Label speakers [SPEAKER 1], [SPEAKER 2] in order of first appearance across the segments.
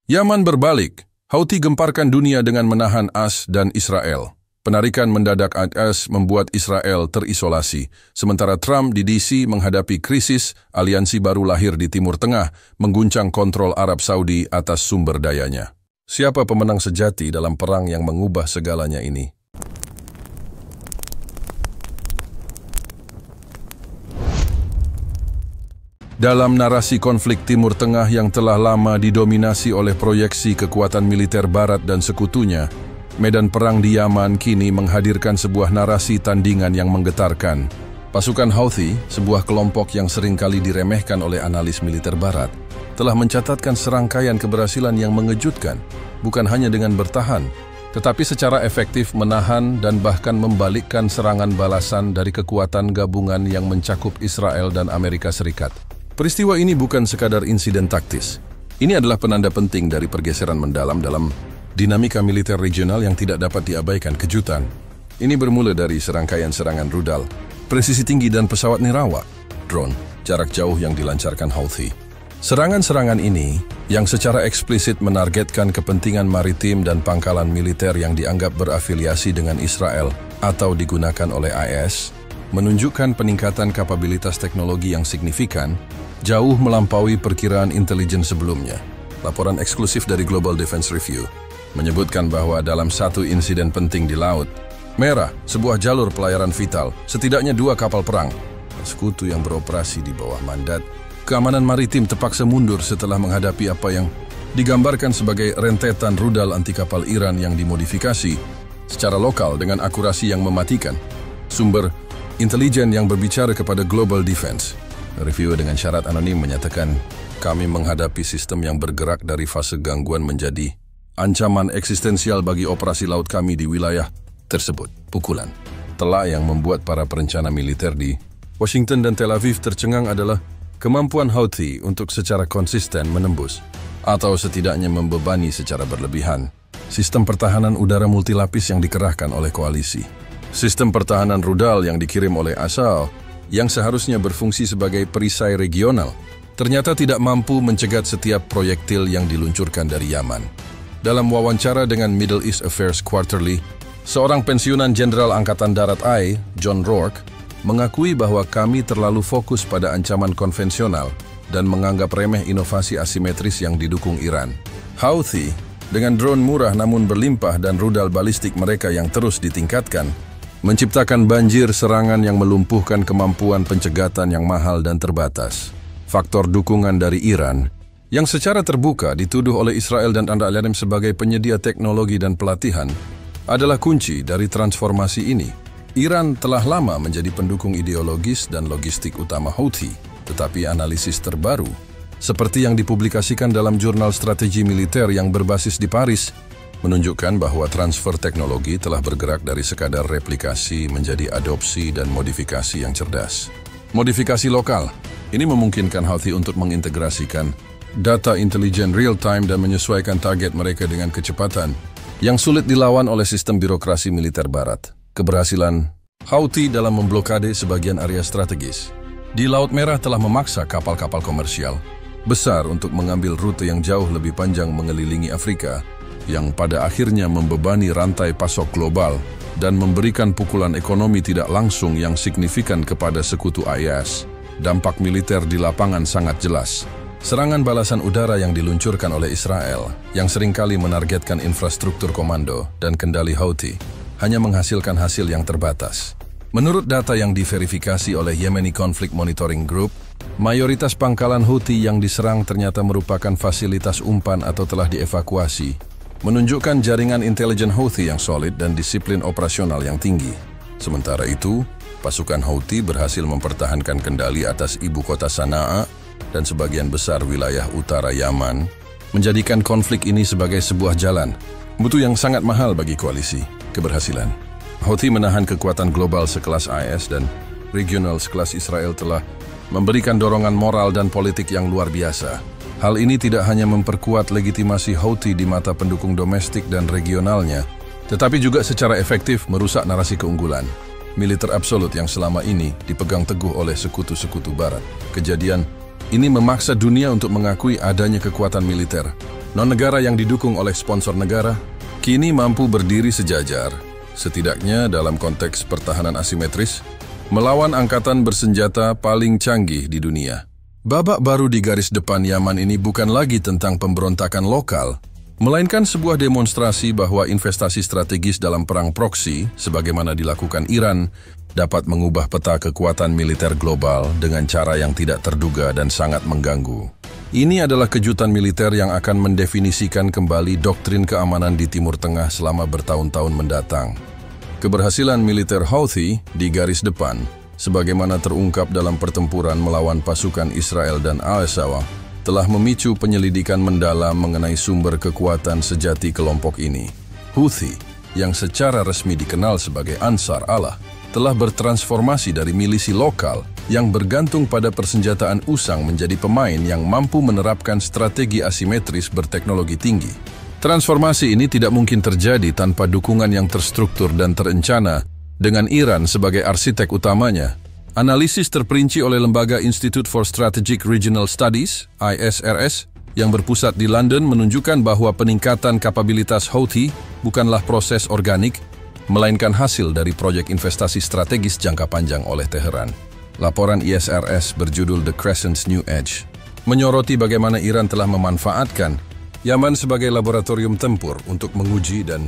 [SPEAKER 1] Yaman berbalik. Houthi gemparkan dunia dengan menahan AS dan Israel. Penarikan mendadak AS membuat Israel terisolasi. Sementara Trump di DC menghadapi krisis, aliansi baru lahir di Timur Tengah, mengguncang kontrol Arab Saudi atas sumber dayanya. Siapa pemenang sejati dalam perang yang mengubah segalanya ini? Dalam narasi konflik Timur Tengah yang telah lama didominasi oleh proyeksi kekuatan militer Barat dan sekutunya, medan perang di Yaman kini menghadirkan sebuah narasi tandingan yang menggetarkan. Pasukan Houthi, sebuah kelompok yang seringkali diremehkan oleh analis militer Barat, telah mencatatkan serangkaian keberhasilan yang mengejutkan, bukan hanya dengan bertahan, tetapi secara efektif menahan dan bahkan membalikkan serangan balasan dari kekuatan gabungan yang mencakup Israel dan Amerika Serikat. Peristiwa ini bukan sekadar insiden taktis. Ini adalah penanda penting dari pergeseran mendalam dalam dinamika militer regional yang tidak dapat diabaikan. Kejutan ini bermula dari serangkaian serangan rudal, presisi tinggi dan pesawat nirawak, drone, jarak jauh yang dilancarkan Houthi. Serangan-serangan ini, yang secara eksplisit menargetkan kepentingan maritim dan pangkalan militer yang dianggap berafiliasi dengan Israel atau digunakan oleh IS, menunjukkan peningkatan kapabilitas teknologi yang signifikan, jauh melampaui perkiraan intelijen sebelumnya. Laporan eksklusif dari Global Defense Review menyebutkan bahwa dalam satu insiden penting di Laut Merah, sebuah jalur pelayaran vital, setidaknya 2 kapal perang sekutu yang beroperasi di bawah mandat keamanan maritim terpaksa mundur setelah menghadapi apa yang digambarkan sebagai rentetan rudal anti kapal Iran yang dimodifikasi secara lokal dengan akurasi yang mematikan. Sumber intelijen yang berbicara kepada Global Defense Review dengan syarat anonim menyatakan, kami menghadapi sistem yang bergerak dari fase gangguan menjadi ancaman eksistensial bagi operasi laut kami di wilayah tersebut. Pukulan telak yang membuat para perencana militer di Washington dan Tel Aviv tercengang adalah kemampuan Houthi untuk secara konsisten menembus atau setidaknya membebani secara berlebihan sistem pertahanan udara multilapis yang dikerahkan oleh koalisi. Sistem pertahanan rudal yang dikirim oleh Asal yang seharusnya berfungsi sebagai perisai regional, ternyata tidak mampu mencegat setiap proyektil yang diluncurkan dari Yaman. Dalam wawancara dengan Middle East Affairs Quarterly, seorang pensiunan Jenderal Angkatan Darat AI, John Rourke, mengakui bahwa kami terlalu fokus pada ancaman konvensional dan menganggap remeh inovasi asimetris yang didukung Iran. Houthi, dengan drone murah namun berlimpah dan rudal balistik mereka yang terus ditingkatkan, menciptakan banjir serangan yang melumpuhkan kemampuan pencegatan yang mahal dan terbatas. Faktor dukungan dari Iran, yang secara terbuka dituduh oleh Israel dan Al-Qaeda sebagai penyedia teknologi dan pelatihan, adalah kunci dari transformasi ini. Iran telah lama menjadi pendukung ideologis dan logistik utama Houthi, tetapi analisis terbaru, seperti yang dipublikasikan dalam jurnal strategi militer yang berbasis di Paris, menunjukkan bahwa transfer teknologi telah bergerak dari sekadar replikasi menjadi adopsi dan modifikasi yang cerdas. Modifikasi lokal ini memungkinkan Houthi untuk mengintegrasikan data intelijen real-time dan menyesuaikan target mereka dengan kecepatan yang sulit dilawan oleh sistem birokrasi militer Barat. Keberhasilan Houthi dalam memblokade sebagian area strategis di Laut Merah telah memaksa kapal-kapal komersial besar untuk mengambil rute yang jauh lebih panjang mengelilingi Afrika, yang pada akhirnya membebani rantai pasok global dan memberikan pukulan ekonomi tidak langsung yang signifikan kepada sekutu IS. Dampak militer di lapangan sangat jelas. Serangan balasan udara yang diluncurkan oleh Israel, yang seringkali menargetkan infrastruktur komando dan kendali Houthi, hanya menghasilkan hasil yang terbatas. Menurut data yang diverifikasi oleh Yemeni Conflict Monitoring Group, mayoritas pangkalan Houthi yang diserang ternyata merupakan fasilitas umpan atau telah dievakuasi, menunjukkan jaringan intelijen Houthi yang solid dan disiplin operasional yang tinggi. Sementara itu, pasukan Houthi berhasil mempertahankan kendali atas ibu kota Sana'a dan sebagian besar wilayah utara Yaman, menjadikan konflik ini sebagai sebuah jalan, mutu yang sangat mahal bagi koalisi. Keberhasilan Houthi menahan kekuatan global sekelas IS dan regional sekelas Israel telah memberikan dorongan moral dan politik yang luar biasa. Hal ini tidak hanya memperkuat legitimasi Houthi di mata pendukung domestik dan regionalnya, tetapi juga secara efektif merusak narasi keunggulan militer absolut yang selama ini dipegang teguh oleh sekutu-sekutu Barat. Kejadian ini memaksa dunia untuk mengakui adanya kekuatan militer non-negara yang didukung oleh sponsor negara, kini mampu berdiri sejajar, setidaknya dalam konteks pertahanan asimetris, melawan angkatan bersenjata paling canggih di dunia. Babak baru di garis depan Yaman ini bukan lagi tentang pemberontakan lokal, melainkan sebuah demonstrasi bahwa investasi strategis dalam perang proksi, sebagaimana dilakukan Iran, dapat mengubah peta kekuatan militer global dengan cara yang tidak terduga dan sangat mengganggu. Ini adalah kejutan militer yang akan mendefinisikan kembali doktrin keamanan di Timur Tengah selama bertahun-tahun mendatang. Keberhasilan militer Houthi di garis depan, sebagaimana terungkap dalam pertempuran melawan pasukan Israel dan Al-Shawa, telah memicu penyelidikan mendalam mengenai sumber kekuatan sejati kelompok ini. Houthi, yang secara resmi dikenal sebagai Ansar Allah, telah bertransformasi dari milisi lokal yang bergantung pada persenjataan usang menjadi pemain yang mampu menerapkan strategi asimetris berteknologi tinggi. Transformasi ini tidak mungkin terjadi tanpa dukungan yang terstruktur dan terencana dengan Iran sebagai arsitek utamanya. Analisis terperinci oleh lembaga Institute for Strategic Regional Studies, ISRS, yang berpusat di London menunjukkan bahwa peningkatan kapabilitas Houthi bukanlah proses organik, melainkan hasil dari proyek investasi strategis jangka panjang oleh Teheran. Laporan ISRS berjudul The Crescent's New Edge menyoroti bagaimana Iran telah memanfaatkan Yaman sebagai laboratorium tempur untuk menguji dan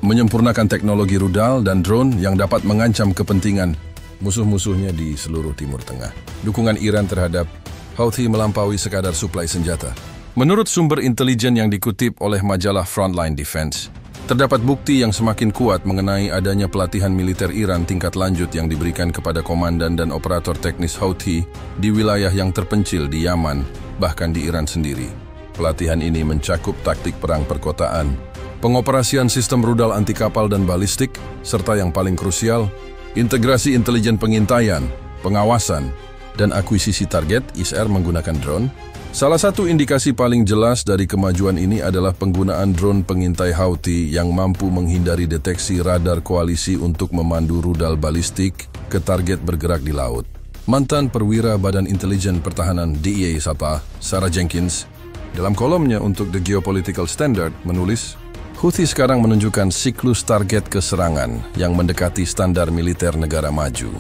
[SPEAKER 1] menyempurnakan teknologi rudal dan drone yang dapat mengancam kepentingan musuh-musuhnya di seluruh Timur Tengah. Dukungan Iran terhadap Houthi melampaui sekadar suplai senjata. Menurut sumber intelijen yang dikutip oleh majalah Frontline Defense, terdapat bukti yang semakin kuat mengenai adanya pelatihan militer Iran tingkat lanjut yang diberikan kepada komandan dan operator teknis Houthi di wilayah yang terpencil di Yaman, bahkan di Iran sendiri. Pelatihan ini mencakup taktik perang perkotaan, pengoperasian sistem rudal anti kapal dan balistik, serta yang paling krusial, integrasi intelijen pengintaian, pengawasan, dan akuisisi target ISR menggunakan drone. Salah satu indikasi paling jelas dari kemajuan ini adalah penggunaan drone pengintai Houthi yang mampu menghindari deteksi radar koalisi untuk memandu rudal balistik ke target bergerak di laut. Mantan perwira Badan Intelijen Pertahanan DIA Sabah, Sarah Jenkins, dalam kolomnya untuk The Geopolitical Standard menulis, Houthi sekarang menunjukkan siklus target keserangan yang mendekati standar militer negara maju.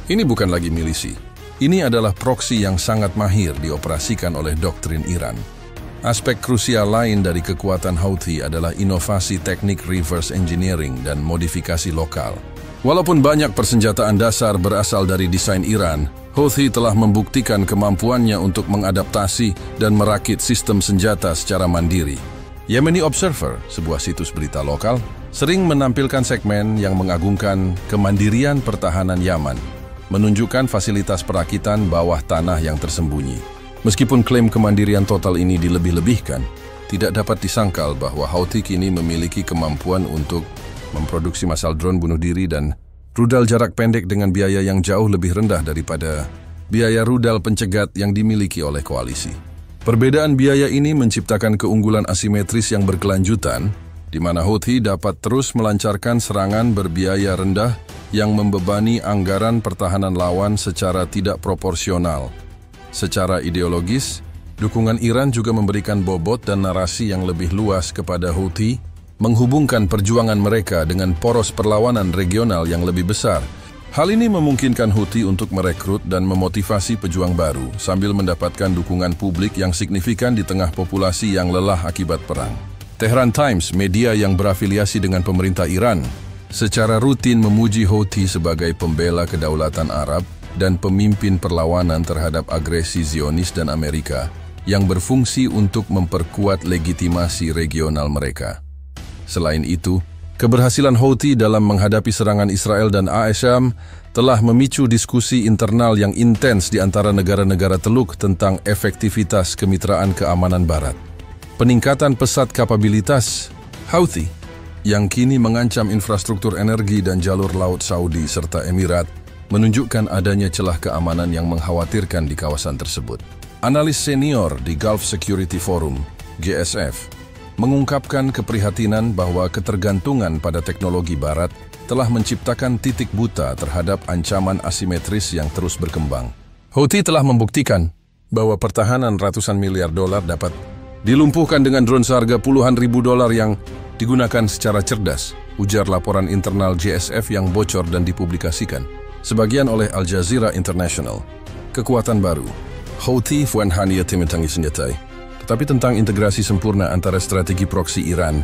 [SPEAKER 1] Ini bukan lagi milisi. Ini adalah proksi yang sangat mahir dioperasikan oleh doktrin Iran. Aspek krusial lain dari kekuatan Houthi adalah inovasi teknik reverse engineering dan modifikasi lokal. Walaupun banyak persenjataan dasar berasal dari desain Iran, Houthi telah membuktikan kemampuannya untuk mengadaptasi dan merakit sistem senjata secara mandiri. Yemeni Observer, sebuah situs berita lokal, sering menampilkan segmen yang mengagungkan kemandirian pertahanan Yaman, menunjukkan fasilitas perakitan bawah tanah yang tersembunyi. Meskipun klaim kemandirian total ini dilebih-lebihkan, tidak dapat disangkal bahwa Houthi kini memiliki kemampuan untuk memproduksi masal drone bunuh diri dan rudal jarak pendek dengan biaya yang jauh lebih rendah daripada biaya rudal pencegat yang dimiliki oleh koalisi. Perbedaan biaya ini menciptakan keunggulan asimetris yang berkelanjutan, di mana Houthi dapat terus melancarkan serangan berbiaya rendah yang membebani anggaran pertahanan lawan secara tidak proporsional. Secara ideologis, dukungan Iran juga memberikan bobot dan narasi yang lebih luas kepada Houthi, menghubungkan perjuangan mereka dengan poros perlawanan regional yang lebih besar. Hal ini memungkinkan Houthi untuk merekrut dan memotivasi pejuang baru sambil mendapatkan dukungan publik yang signifikan di tengah populasi yang lelah akibat perang. Tehran Times, media yang berafiliasi dengan pemerintah Iran, secara rutin memuji Houthi sebagai pembela kedaulatan Arab dan pemimpin perlawanan terhadap agresi Zionis dan Amerika yang berfungsi untuk memperkuat legitimasi regional mereka. Selain itu, keberhasilan Houthi dalam menghadapi serangan Israel dan AS telah memicu diskusi internal yang intens di antara negara-negara Teluk tentang efektivitas kemitraan keamanan Barat. Peningkatan pesat kapabilitas Houthi yang kini mengancam infrastruktur energi dan jalur laut Saudi serta Emirat menunjukkan adanya celah keamanan yang mengkhawatirkan di kawasan tersebut. Analis senior di Gulf Security Forum, GSF, mengungkapkan keprihatinan bahwa ketergantungan pada teknologi Barat telah menciptakan titik buta terhadap ancaman asimetris yang terus berkembang. Houthi telah membuktikan bahwa pertahanan ratusan miliar dolar dapat Dilumpuhkan dengan drone seharga puluhan ribu dolar yang digunakan secara cerdas, ujar laporan internal JSF yang bocor dan dipublikasikan, sebagian oleh Al Jazeera International. Kekuatan baru, Houthi bukan hanya timentangi senjata, tetapi tentang integrasi sempurna antara strategi proksi Iran,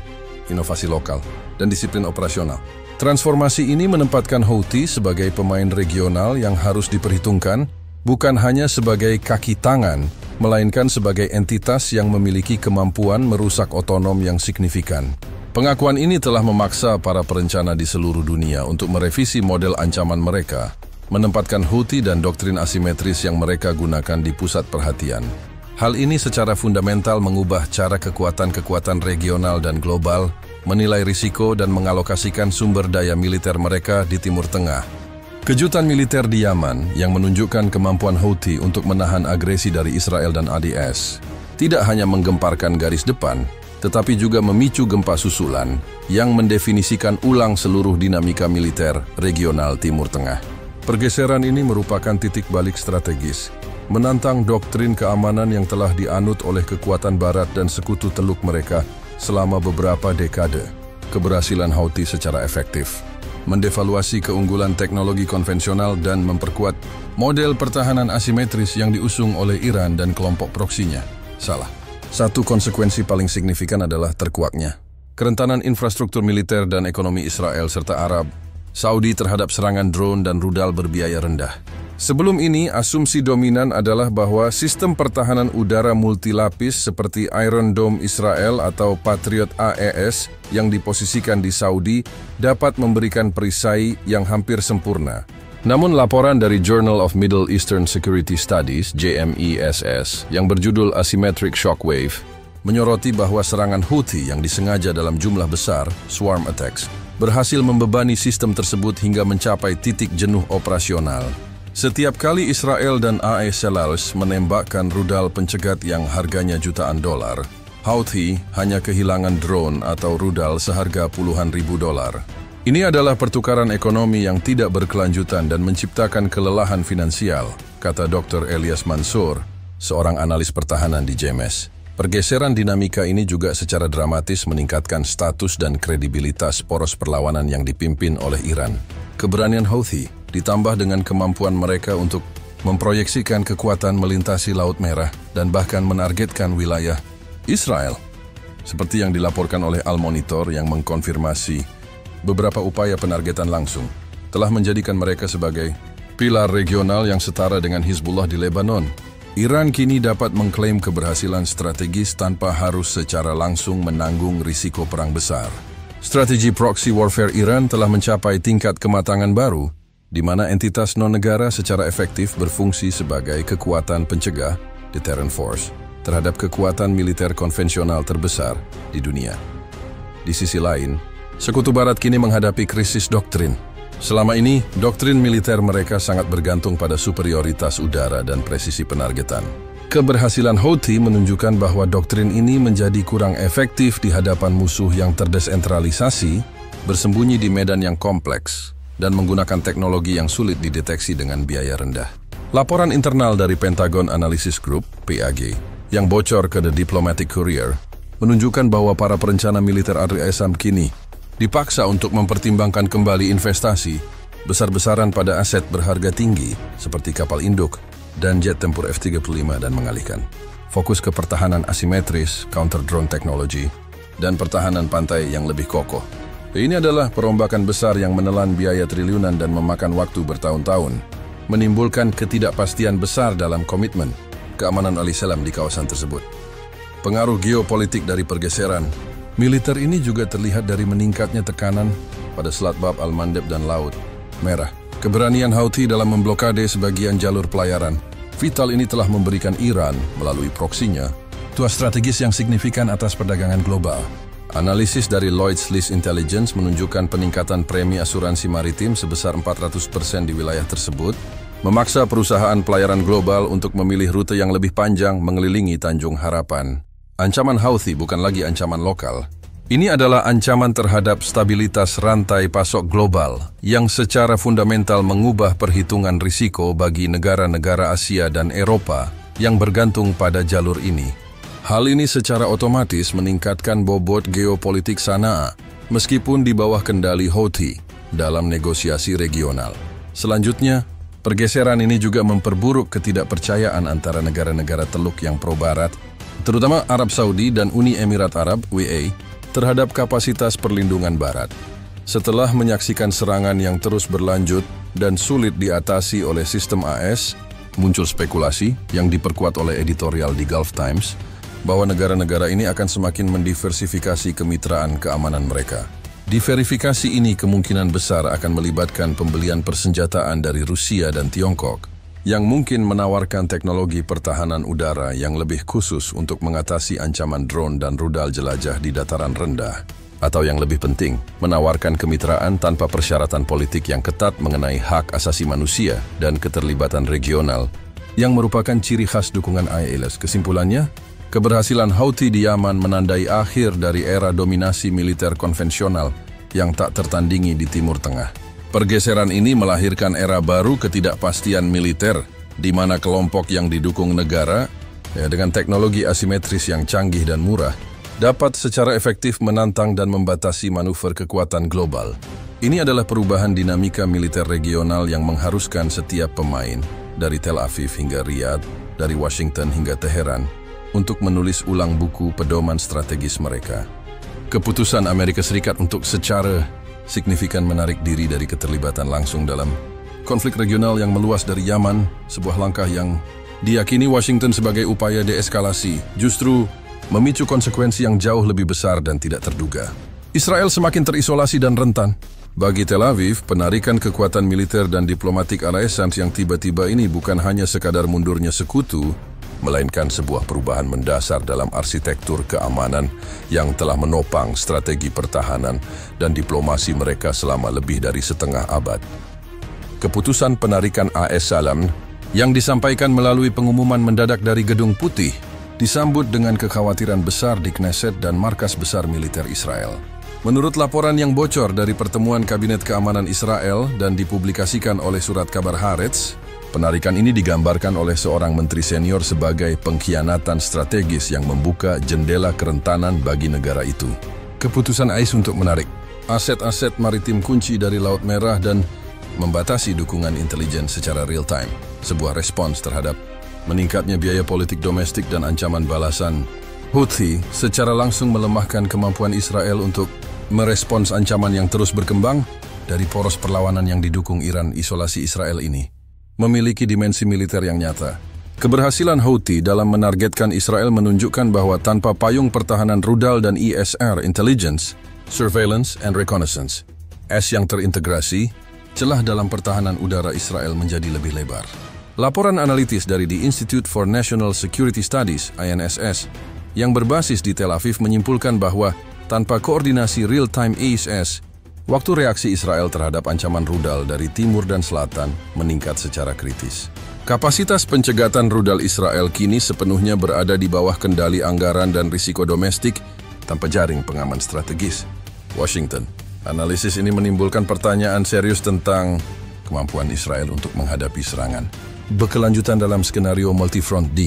[SPEAKER 1] inovasi lokal, dan disiplin operasional. Transformasi ini menempatkan Houthi sebagai pemain regional yang harus diperhitungkan, bukan hanya sebagai kaki tangan, melainkan sebagai entitas yang memiliki kemampuan merusak otonom yang signifikan. Pengakuan ini telah memaksa para perencana di seluruh dunia untuk merevisi model ancaman mereka, menempatkan Houthi dan doktrin asimetris yang mereka gunakan di pusat perhatian. Hal ini secara fundamental mengubah cara kekuatan-kekuatan regional dan global menilai risiko dan mengalokasikan sumber daya militer mereka di Timur Tengah. Kejutan militer di Yaman yang menunjukkan kemampuan Houthi untuk menahan agresi dari Israel dan ADS tidak hanya menggemparkan garis depan, tetapi juga memicu gempa susulan yang mendefinisikan ulang seluruh dinamika militer regional Timur Tengah. Pergeseran ini merupakan titik balik strategis, menantang doktrin keamanan yang telah dianut oleh kekuatan Barat dan sekutu teluk mereka selama beberapa dekade. Keberhasilan Houthi secara efektif mendevaluasi keunggulan teknologi konvensional dan memperkuat model pertahanan asimetris yang diusung oleh Iran dan kelompok proksinya. Salah. Satu konsekuensi paling signifikan adalah terkuaknya kerentanan infrastruktur militer dan ekonomi Israel serta Arab Saudi terhadap serangan drone dan rudal berbiaya rendah. Sebelum ini, asumsi dominan adalah bahwa sistem pertahanan udara multilapis seperti Iron Dome Israel atau Patriot AES yang diposisikan di Saudi dapat memberikan perisai yang hampir sempurna. Namun laporan dari Journal of Middle Eastern Security Studies (JMESS) yang berjudul Asymmetric Shockwave menyoroti bahwa serangan Houthi yang disengaja dalam jumlah besar, swarm attacks, berhasil membebani sistem tersebut hingga mencapai titik jenuh operasional. Setiap kali Israel dan AES menembakkan rudal pencegat yang harganya jutaan dolar, Houthi hanya kehilangan drone atau rudal seharga puluhan ribu dolar. Ini adalah pertukaran ekonomi yang tidak berkelanjutan dan menciptakan kelelahan finansial, kata Dr. Elias Mansour, seorang analis pertahanan di JMS. Pergeseran dinamika ini juga secara dramatis meningkatkan status dan kredibilitas poros perlawanan yang dipimpin oleh Iran. Keberanian Houthi ditambah dengan kemampuan mereka untuk memproyeksikan kekuatan melintasi Laut Merah dan bahkan menargetkan wilayah Israel. Seperti yang dilaporkan oleh Al Monitor yang mengkonfirmasi beberapa upaya penargetan langsung telah menjadikan mereka sebagai pilar regional yang setara dengan Hizbullah di Lebanon. Iran kini dapat mengklaim keberhasilan strategis tanpa harus secara langsung menanggung risiko perang besar. Strategi proxy warfare Iran telah mencapai tingkat kematangan baru, di mana entitas non-negara secara efektif berfungsi sebagai kekuatan pencegah deterrent force terhadap kekuatan militer konvensional terbesar di dunia. Di sisi lain, Sekutu Barat kini menghadapi krisis doktrin. Selama ini, doktrin militer mereka sangat bergantung pada superioritas udara dan presisi penargetan. Keberhasilan Houthi menunjukkan bahwa doktrin ini menjadi kurang efektif di hadapan musuh yang terdesentralisasi, bersembunyi di medan yang kompleks, dan menggunakan teknologi yang sulit dideteksi dengan biaya rendah. Laporan internal dari Pentagon Analysis Group, PAG, yang bocor ke The Diplomatic Courier, menunjukkan bahwa para perencana militer ASAM kini dipaksa untuk mempertimbangkan kembali investasi besar-besaran pada aset berharga tinggi seperti kapal induk dan jet tempur F-35 dan mengalihkan fokus ke pertahanan asimetris, counter-drone technology, dan pertahanan pantai yang lebih kokoh. Ini adalah perombakan besar yang menelan biaya triliunan dan memakan waktu bertahun-tahun, menimbulkan ketidakpastian besar dalam komitmen keamanan Al-Islam di kawasan tersebut. Pengaruh geopolitik dari pergeseran militer ini juga terlihat dari meningkatnya tekanan pada Selat Bab al-Mandeb dan Laut Merah. Keberanian Houthi dalam memblokade sebagian jalur pelayaran vital ini telah memberikan Iran, melalui proksinya, tuas strategis yang signifikan atas perdagangan global. Analisis dari Lloyd's List Intelligence menunjukkan peningkatan premi asuransi maritim sebesar 400% di wilayah tersebut, memaksa perusahaan pelayaran global untuk memilih rute yang lebih panjang mengelilingi Tanjung Harapan. Ancaman Houthi bukan lagi ancaman lokal. Ini adalah ancaman terhadap stabilitas rantai pasok global yang secara fundamental mengubah perhitungan risiko bagi negara-negara Asia dan Eropa yang bergantung pada jalur ini. Hal ini secara otomatis meningkatkan bobot geopolitik Sanaa, meskipun di bawah kendali Houthi dalam negosiasi regional. Selanjutnya, pergeseran ini juga memperburuk ketidakpercayaan antara negara-negara Teluk yang pro-Barat, terutama Arab Saudi dan Uni Emirat Arab (UAE), terhadap kapasitas perlindungan Barat. Setelah menyaksikan serangan yang terus berlanjut dan sulit diatasi oleh sistem AS, muncul spekulasi yang diperkuat oleh editorial di Gulf Times bahwa negara-negara ini akan semakin mendiversifikasi kemitraan keamanan mereka. Diversifikasi ini kemungkinan besar akan melibatkan pembelian persenjataan dari Rusia dan Tiongkok, yang mungkin menawarkan teknologi pertahanan udara yang lebih khusus untuk mengatasi ancaman drone dan rudal jelajah di dataran rendah. Atau yang lebih penting, menawarkan kemitraan tanpa persyaratan politik yang ketat mengenai hak asasi manusia dan keterlibatan regional, yang merupakan ciri khas dukungan IAS. Kesimpulannya, keberhasilan Houthi di Yaman menandai akhir dari era dominasi militer konvensional yang tak tertandingi di Timur Tengah. Pergeseran ini melahirkan era baru ketidakpastian militer, di mana kelompok yang didukung negara, dengan teknologi asimetris yang canggih dan murah, dapat secara efektif menantang dan membatasi manuver kekuatan global. Ini adalah perubahan dinamika militer regional yang mengharuskan setiap pemain, dari Tel Aviv hingga Riyadh, dari Washington hingga Teheran, untuk menulis ulang buku pedoman strategis mereka. Keputusan Amerika Serikat untuk secara signifikan menarik diri dari keterlibatan langsung dalam konflik regional yang meluas dari Yaman, sebuah langkah yang diyakini Washington sebagai upaya deeskalasi, justru memicu konsekuensi yang jauh lebih besar dan tidak terduga. Israel semakin terisolasi dan rentan. Bagi Tel Aviv, penarikan kekuatan militer dan diplomatik AS yang tiba-tiba ini bukan hanya sekadar mundurnya sekutu, melainkan sebuah perubahan mendasar dalam arsitektur keamanan yang telah menopang strategi pertahanan dan diplomasi mereka selama lebih dari setengah abad. Keputusan penarikan AS Salam yang disampaikan melalui pengumuman mendadak dari Gedung Putih disambut dengan kekhawatiran besar di Knesset dan markas besar militer Israel. Menurut laporan yang bocor dari pertemuan Kabinet Keamanan Israel dan dipublikasikan oleh surat kabar Haaretz, penarikan ini digambarkan oleh seorang menteri senior sebagai pengkhianatan strategis yang membuka jendela kerentanan bagi negara itu. Keputusan AS untuk menarik aset-aset maritim kunci dari Laut Merah dan membatasi dukungan intelijen secara real-time, sebuah respons terhadap meningkatnya biaya politik domestik dan ancaman balasan Houthi secara langsung melemahkan kemampuan Israel untuk merespons ancaman yang terus berkembang dari poros perlawanan yang didukung Iran. Isolasi Israel ini memiliki dimensi militer yang nyata. Keberhasilan Houthi dalam menargetkan Israel menunjukkan bahwa tanpa payung pertahanan rudal dan ISR (Intelligence, Surveillance, and Reconnaissance) S yang terintegrasi, celah dalam pertahanan udara Israel menjadi lebih lebar. Laporan analitis dari The Institute for National Security Studies (INSS) yang berbasis di Tel Aviv menyimpulkan bahwa tanpa koordinasi real-time ISS, waktu reaksi Israel terhadap ancaman rudal dari timur dan selatan meningkat secara kritis. Kapasitas pencegatan rudal Israel kini sepenuhnya berada di bawah kendali anggaran dan risiko domestik tanpa jaring pengaman strategis Washington. Analisis ini menimbulkan pertanyaan serius tentang kemampuan Israel untuk menghadapi serangan berkelanjutan dalam skenario multifront di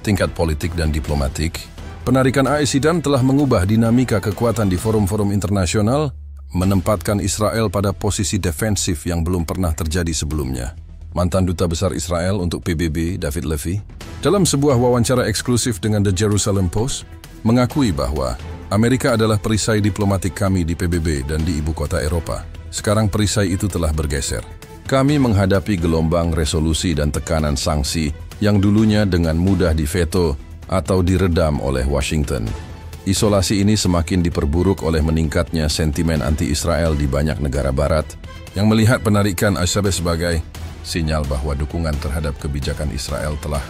[SPEAKER 1] tingkat politik dan diplomatik. Penarikan AS telah mengubah dinamika kekuatan di forum-forum internasional, menempatkan Israel pada posisi defensif yang belum pernah terjadi sebelumnya. Mantan Duta Besar Israel untuk PBB, David Levy, dalam sebuah wawancara eksklusif dengan The Jerusalem Post, mengakui bahwa Amerika adalah perisai diplomatik kami di PBB dan di ibu kota Eropa. Sekarang perisai itu telah bergeser. Kami menghadapi gelombang resolusi dan tekanan sanksi yang dulunya dengan mudah diveto atau diredam oleh Washington. Isolasi ini semakin diperburuk oleh meningkatnya sentimen anti-Israel di banyak negara barat yang melihat penarikan AS sebagai sinyal bahwa dukungan terhadap kebijakan Israel telah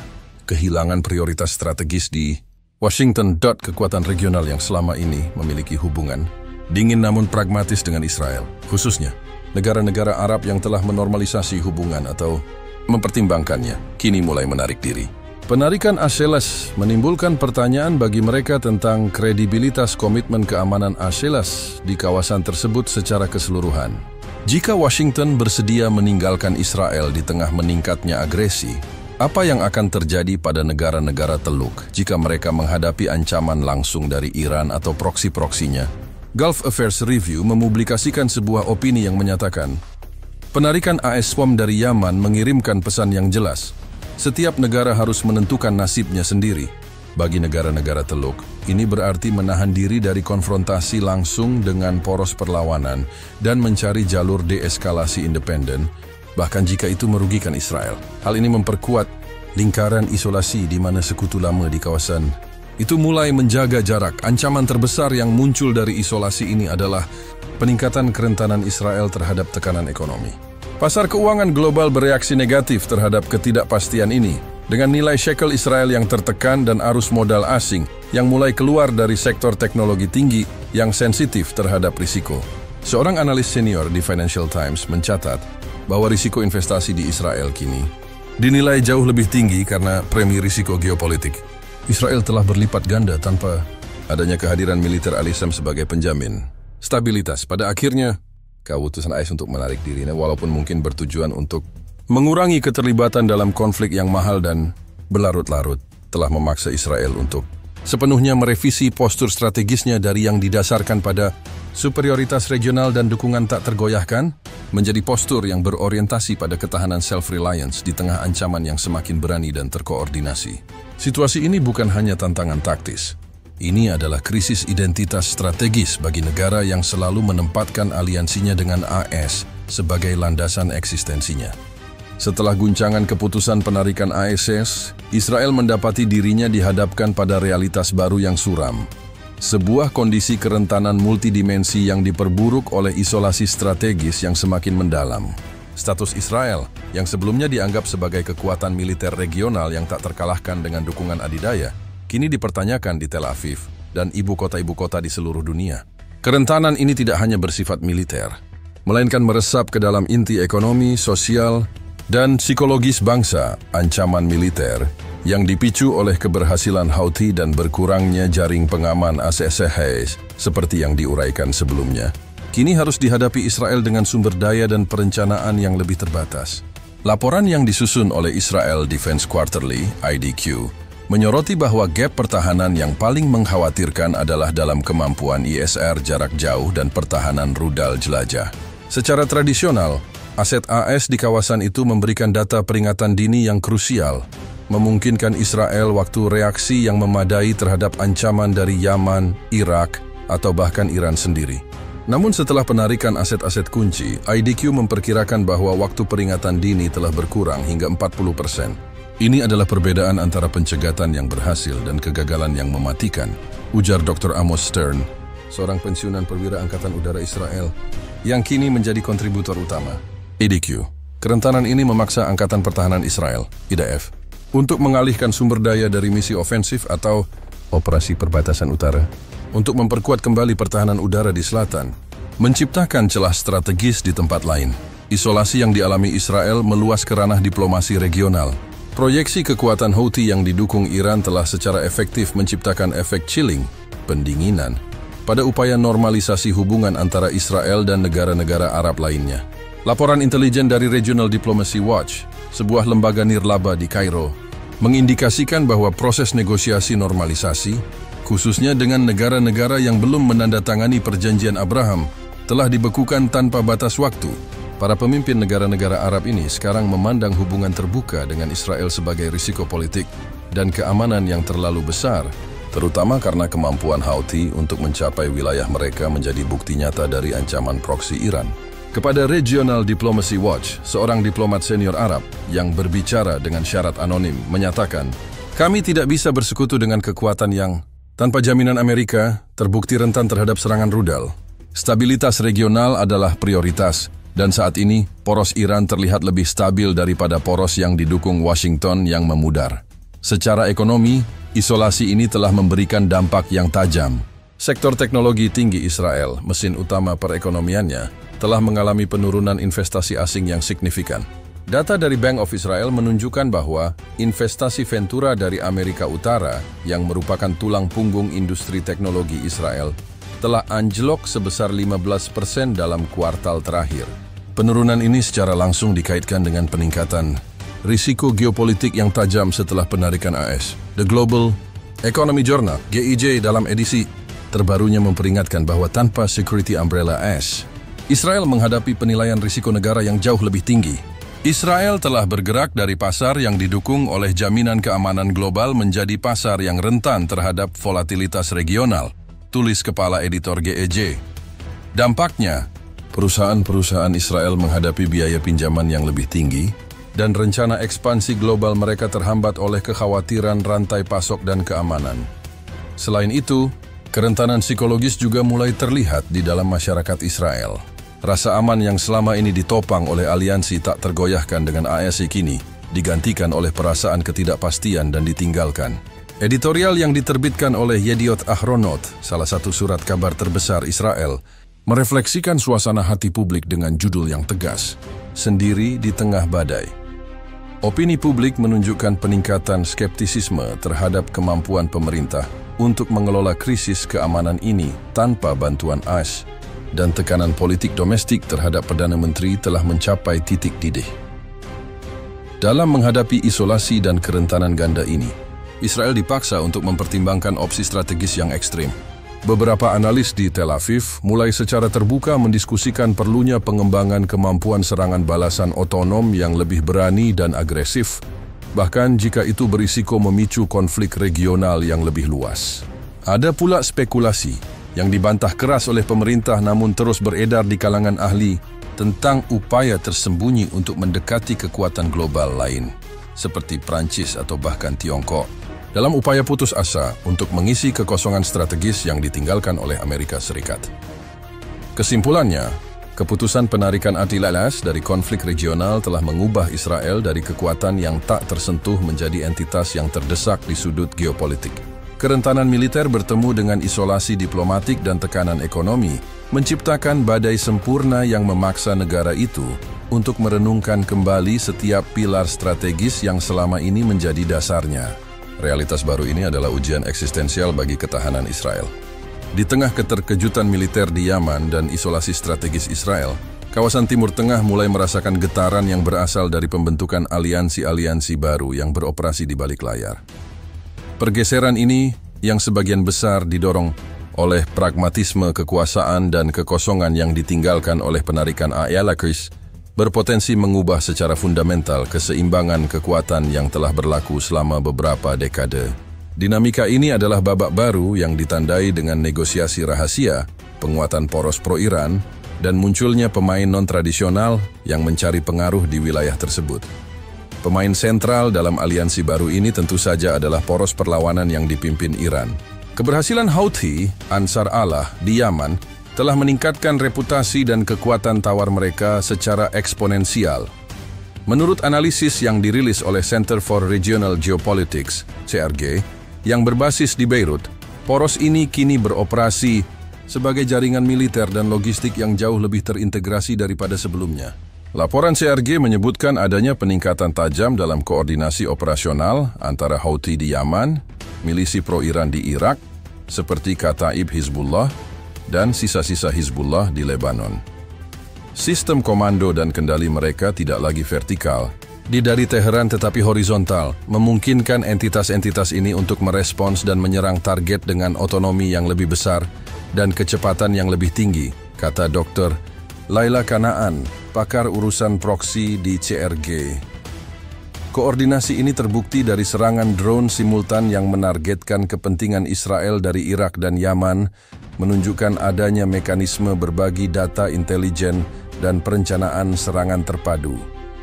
[SPEAKER 1] kehilangan prioritas strategis di Washington. Kekuatan regional yang selama ini memiliki hubungan dingin namun pragmatis dengan Israel, khususnya negara-negara Arab yang telah menormalisasi hubungan atau mempertimbangkannya, kini mulai menarik diri. Penarikan AS menimbulkan pertanyaan bagi mereka tentang kredibilitas komitmen keamanan AS di kawasan tersebut secara keseluruhan. Jika Washington bersedia meninggalkan Israel di tengah meningkatnya agresi, Apa yang akan terjadi pada negara-negara Teluk jika mereka menghadapi ancaman langsung dari Iran atau proksi-proksinya? Gulf Affairs Review mempublikasikan sebuah opini yang menyatakan, penarikan AS POM dari Yaman mengirimkan pesan yang jelas. Setiap negara harus menentukan nasibnya sendiri. Bagi negara-negara Teluk, ini berarti menahan diri dari konfrontasi langsung dengan poros perlawanan dan mencari jalur deeskalasi independen, bahkan jika itu merugikan Israel. Hal ini memperkuat lingkaran isolasi di mana sekutu lama di kawasan itu mulai menjaga jarak. Ancaman terbesar yang muncul dari isolasi ini adalah peningkatan kerentanan Israel terhadap tekanan ekonomi. Pasar keuangan global bereaksi negatif terhadap ketidakpastian ini, dengan nilai shekel Israel yang tertekan dan arus modal asing yang mulai keluar dari sektor teknologi tinggi yang sensitif terhadap risiko. Seorang analis senior di Financial Times mencatat bahwa risiko investasi di Israel kini dinilai jauh lebih tinggi karena premi risiko geopolitik. Israel telah berlipat ganda tanpa adanya kehadiran militer Al-Islam sebagai penjamin stabilitas. Pada akhirnya, keputusan AS untuk menarik diri, walaupun mungkin bertujuan untuk mengurangi keterlibatan dalam konflik yang mahal dan berlarut-larut, telah memaksa Israel untuk sepenuhnya merevisi postur strategisnya dari yang didasarkan pada superioritas regional dan dukungan tak tergoyahkan, menjadi postur yang berorientasi pada ketahanan self-reliance di tengah ancaman yang semakin berani dan terkoordinasi. Situasi ini bukan hanya tantangan taktis. Ini adalah krisis identitas strategis bagi negara yang selalu menempatkan aliansinya dengan AS sebagai landasan eksistensinya. Setelah guncangan keputusan penarikan AS, Israel mendapati dirinya dihadapkan pada realitas baru yang suram. Sebuah kondisi kerentanan multidimensi yang diperburuk oleh isolasi strategis yang semakin mendalam. Status Israel, yang sebelumnya dianggap sebagai kekuatan militer regional yang tak terkalahkan dengan dukungan adidaya, kini dipertanyakan di Tel Aviv dan ibu kota di seluruh dunia. Kerentanan ini tidak hanya bersifat militer, melainkan meresap ke dalam inti ekonomi, sosial, dan psikologis bangsa. Ancaman militer yang dipicu oleh keberhasilan Houthi dan berkurangnya jaring pengaman ACCH seperti yang diuraikan sebelumnya, kini harus dihadapi Israel dengan sumber daya dan perencanaan yang lebih terbatas. Laporan yang disusun oleh Israel Defense Quarterly, IDQ, menyoroti bahwa gap pertahanan yang paling mengkhawatirkan adalah dalam kemampuan ISR jarak jauh dan pertahanan rudal jelajah. Secara tradisional, aset AS di kawasan itu memberikan data peringatan dini yang krusial, memungkinkan Israel waktu reaksi yang memadai terhadap ancaman dari Yaman, Irak, atau bahkan Iran sendiri. Namun setelah penarikan aset-aset kunci, IDQ memperkirakan bahwa waktu peringatan dini telah berkurang hingga 40%. Ini adalah perbedaan antara pencegatan yang berhasil dan kegagalan yang mematikan, ujar Dr. Amos Stern, seorang pensiunan perwira Angkatan Udara Israel, yang kini menjadi kontributor utama. IDQ, kerentanan ini memaksa Angkatan Pertahanan Israel, IDF, untuk mengalihkan sumber daya dari misi ofensif atau operasi perbatasan utara, untuk memperkuat kembali pertahanan udara di selatan, menciptakan celah strategis di tempat lain. Isolasi yang dialami Israel meluas ke ranah diplomasi regional. Proyeksi kekuatan Houthi yang didukung Iran telah secara efektif menciptakan efek chilling, pendinginan, pada upaya normalisasi hubungan antara Israel dan negara-negara Arab lainnya. Laporan intelijen dari Regional Diplomacy Watch, sebuah lembaga nirlaba di Kairo, mengindikasikan bahwa proses negosiasi normalisasi, khususnya dengan negara-negara yang belum menandatangani perjanjian Abraham, telah dibekukan tanpa batas waktu. Para pemimpin negara-negara Arab ini sekarang memandang hubungan terbuka dengan Israel sebagai risiko politik dan keamanan yang terlalu besar, terutama karena kemampuan Houthi untuk mencapai wilayah mereka menjadi bukti nyata dari ancaman proksi Iran. Kepada Regional Diplomacy Watch, seorang diplomat senior Arab yang berbicara dengan syarat anonim menyatakan, "Kami tidak bisa bersekutu dengan kekuatan yang, tanpa jaminan Amerika, terbukti rentan terhadap serangan rudal. Stabilitas regional adalah prioritas, dan saat ini poros Iran terlihat lebih stabil daripada poros yang didukung Washington yang memudar." Secara ekonomi, isolasi ini telah memberikan dampak yang tajam. Sektor teknologi tinggi Israel, mesin utama perekonomiannya, telah mengalami penurunan investasi asing yang signifikan. Data dari Bank of Israel menunjukkan bahwa investasi Ventura dari Amerika Utara, yang merupakan tulang punggung industri teknologi Israel, telah anjlok sebesar 15% dalam kuartal terakhir. Penurunan ini secara langsung dikaitkan dengan peningkatan risiko geopolitik yang tajam setelah penarikan AS. The Global Economy Journal, GEJ, dalam edisi terbarunya memperingatkan bahwa tanpa security umbrella AS, Israel menghadapi penilaian risiko negara yang jauh lebih tinggi. Israel telah bergerak dari pasar yang didukung oleh jaminan keamanan global menjadi pasar yang rentan terhadap volatilitas regional, tulis Kepala Editor GEJ. Dampaknya, perusahaan-perusahaan Israel menghadapi biaya pinjaman yang lebih tinggi dan rencana ekspansi global mereka terhambat oleh kekhawatiran rantai pasok dan keamanan. Selain itu, kerentanan psikologis juga mulai terlihat di dalam masyarakat Israel. Rasa aman yang selama ini ditopang oleh aliansi tak tergoyahkan dengan AS kini digantikan oleh perasaan ketidakpastian dan ditinggalkan. Editorial yang diterbitkan oleh Yediot Ahronot, salah satu surat kabar terbesar Israel, merefleksikan suasana hati publik dengan judul yang tegas, Sendiri di Tengah Badai. Opini publik menunjukkan peningkatan skeptisisme terhadap kemampuan pemerintah untuk mengelola krisis keamanan ini tanpa bantuan AS. Dan tekanan politik domestik terhadap Perdana Menteri telah mencapai titik didih. Dalam menghadapi isolasi dan kerentanan ganda ini, Israel dipaksa untuk mempertimbangkan opsi strategis yang ekstrim. Beberapa analis di Tel Aviv mulai secara terbuka mendiskusikan perlunya pengembangan kemampuan serangan balasan otonom yang lebih berani dan agresif, bahkan jika itu berisiko memicu konflik regional yang lebih luas. Ada pula spekulasi yang dibantah keras oleh pemerintah namun terus beredar di kalangan ahli tentang upaya tersembunyi untuk mendekati kekuatan global lain, seperti Prancis atau bahkan Tiongkok, dalam upaya putus asa untuk mengisi kekosongan strategis yang ditinggalkan oleh Amerika Serikat. Kesimpulannya, keputusan penarikan Attilas dari konflik regional telah mengubah Israel dari kekuatan yang tak tersentuh menjadi entitas yang terdesak di sudut geopolitik. Kerentanan militer bertemu dengan isolasi diplomatik dan tekanan ekonomi menciptakan badai sempurna yang memaksa negara itu untuk merenungkan kembali setiap pilar strategis yang selama ini menjadi dasarnya. Realitas baru ini adalah ujian eksistensial bagi ketahanan Israel. Di tengah keterkejutan militer di Yaman dan isolasi strategis Israel, kawasan Timur Tengah mulai merasakan getaran yang berasal dari pembentukan aliansi-aliansi baru yang beroperasi di balik layar. Pergeseran ini, yang sebagian besar didorong oleh pragmatisme kekuasaan dan kekosongan yang ditinggalkan oleh penarikan Attilas, berpotensi mengubah secara fundamental keseimbangan kekuatan yang telah berlaku selama beberapa dekade. Dinamika ini adalah babak baru yang ditandai dengan negosiasi rahasia, penguatan poros pro-Iran, dan munculnya pemain non-tradisional yang mencari pengaruh di wilayah tersebut. Pemain sentral dalam aliansi baru ini tentu saja adalah poros perlawanan yang dipimpin Iran. Keberhasilan Houthi, Ansar Allah, di Yaman telah meningkatkan reputasi dan kekuatan tawar mereka secara eksponensial. Menurut analisis yang dirilis oleh Center for Regional Geopolitics, CRG, yang berbasis di Beirut, poros ini kini beroperasi sebagai jaringan militer dan logistik yang jauh lebih terintegrasi daripada sebelumnya. Laporan CRG menyebutkan adanya peningkatan tajam dalam koordinasi operasional antara Houthi di Yaman, milisi pro-Iran di Irak, seperti Kataib Hizbullah, dan sisa-sisa Hizbullah di Lebanon. Sistem komando dan kendali mereka tidak lagi vertikal, dari Teheran tetapi horizontal, memungkinkan entitas-entitas ini untuk merespons dan menyerang target dengan otonomi yang lebih besar dan kecepatan yang lebih tinggi, kata Dr. Laila Kanaan, pakar urusan proksi di CRG. Koordinasi ini terbukti dari serangan drone simultan yang menargetkan kepentingan Israel dari Irak dan Yaman, menunjukkan adanya mekanisme berbagi data intelijen dan perencanaan serangan terpadu.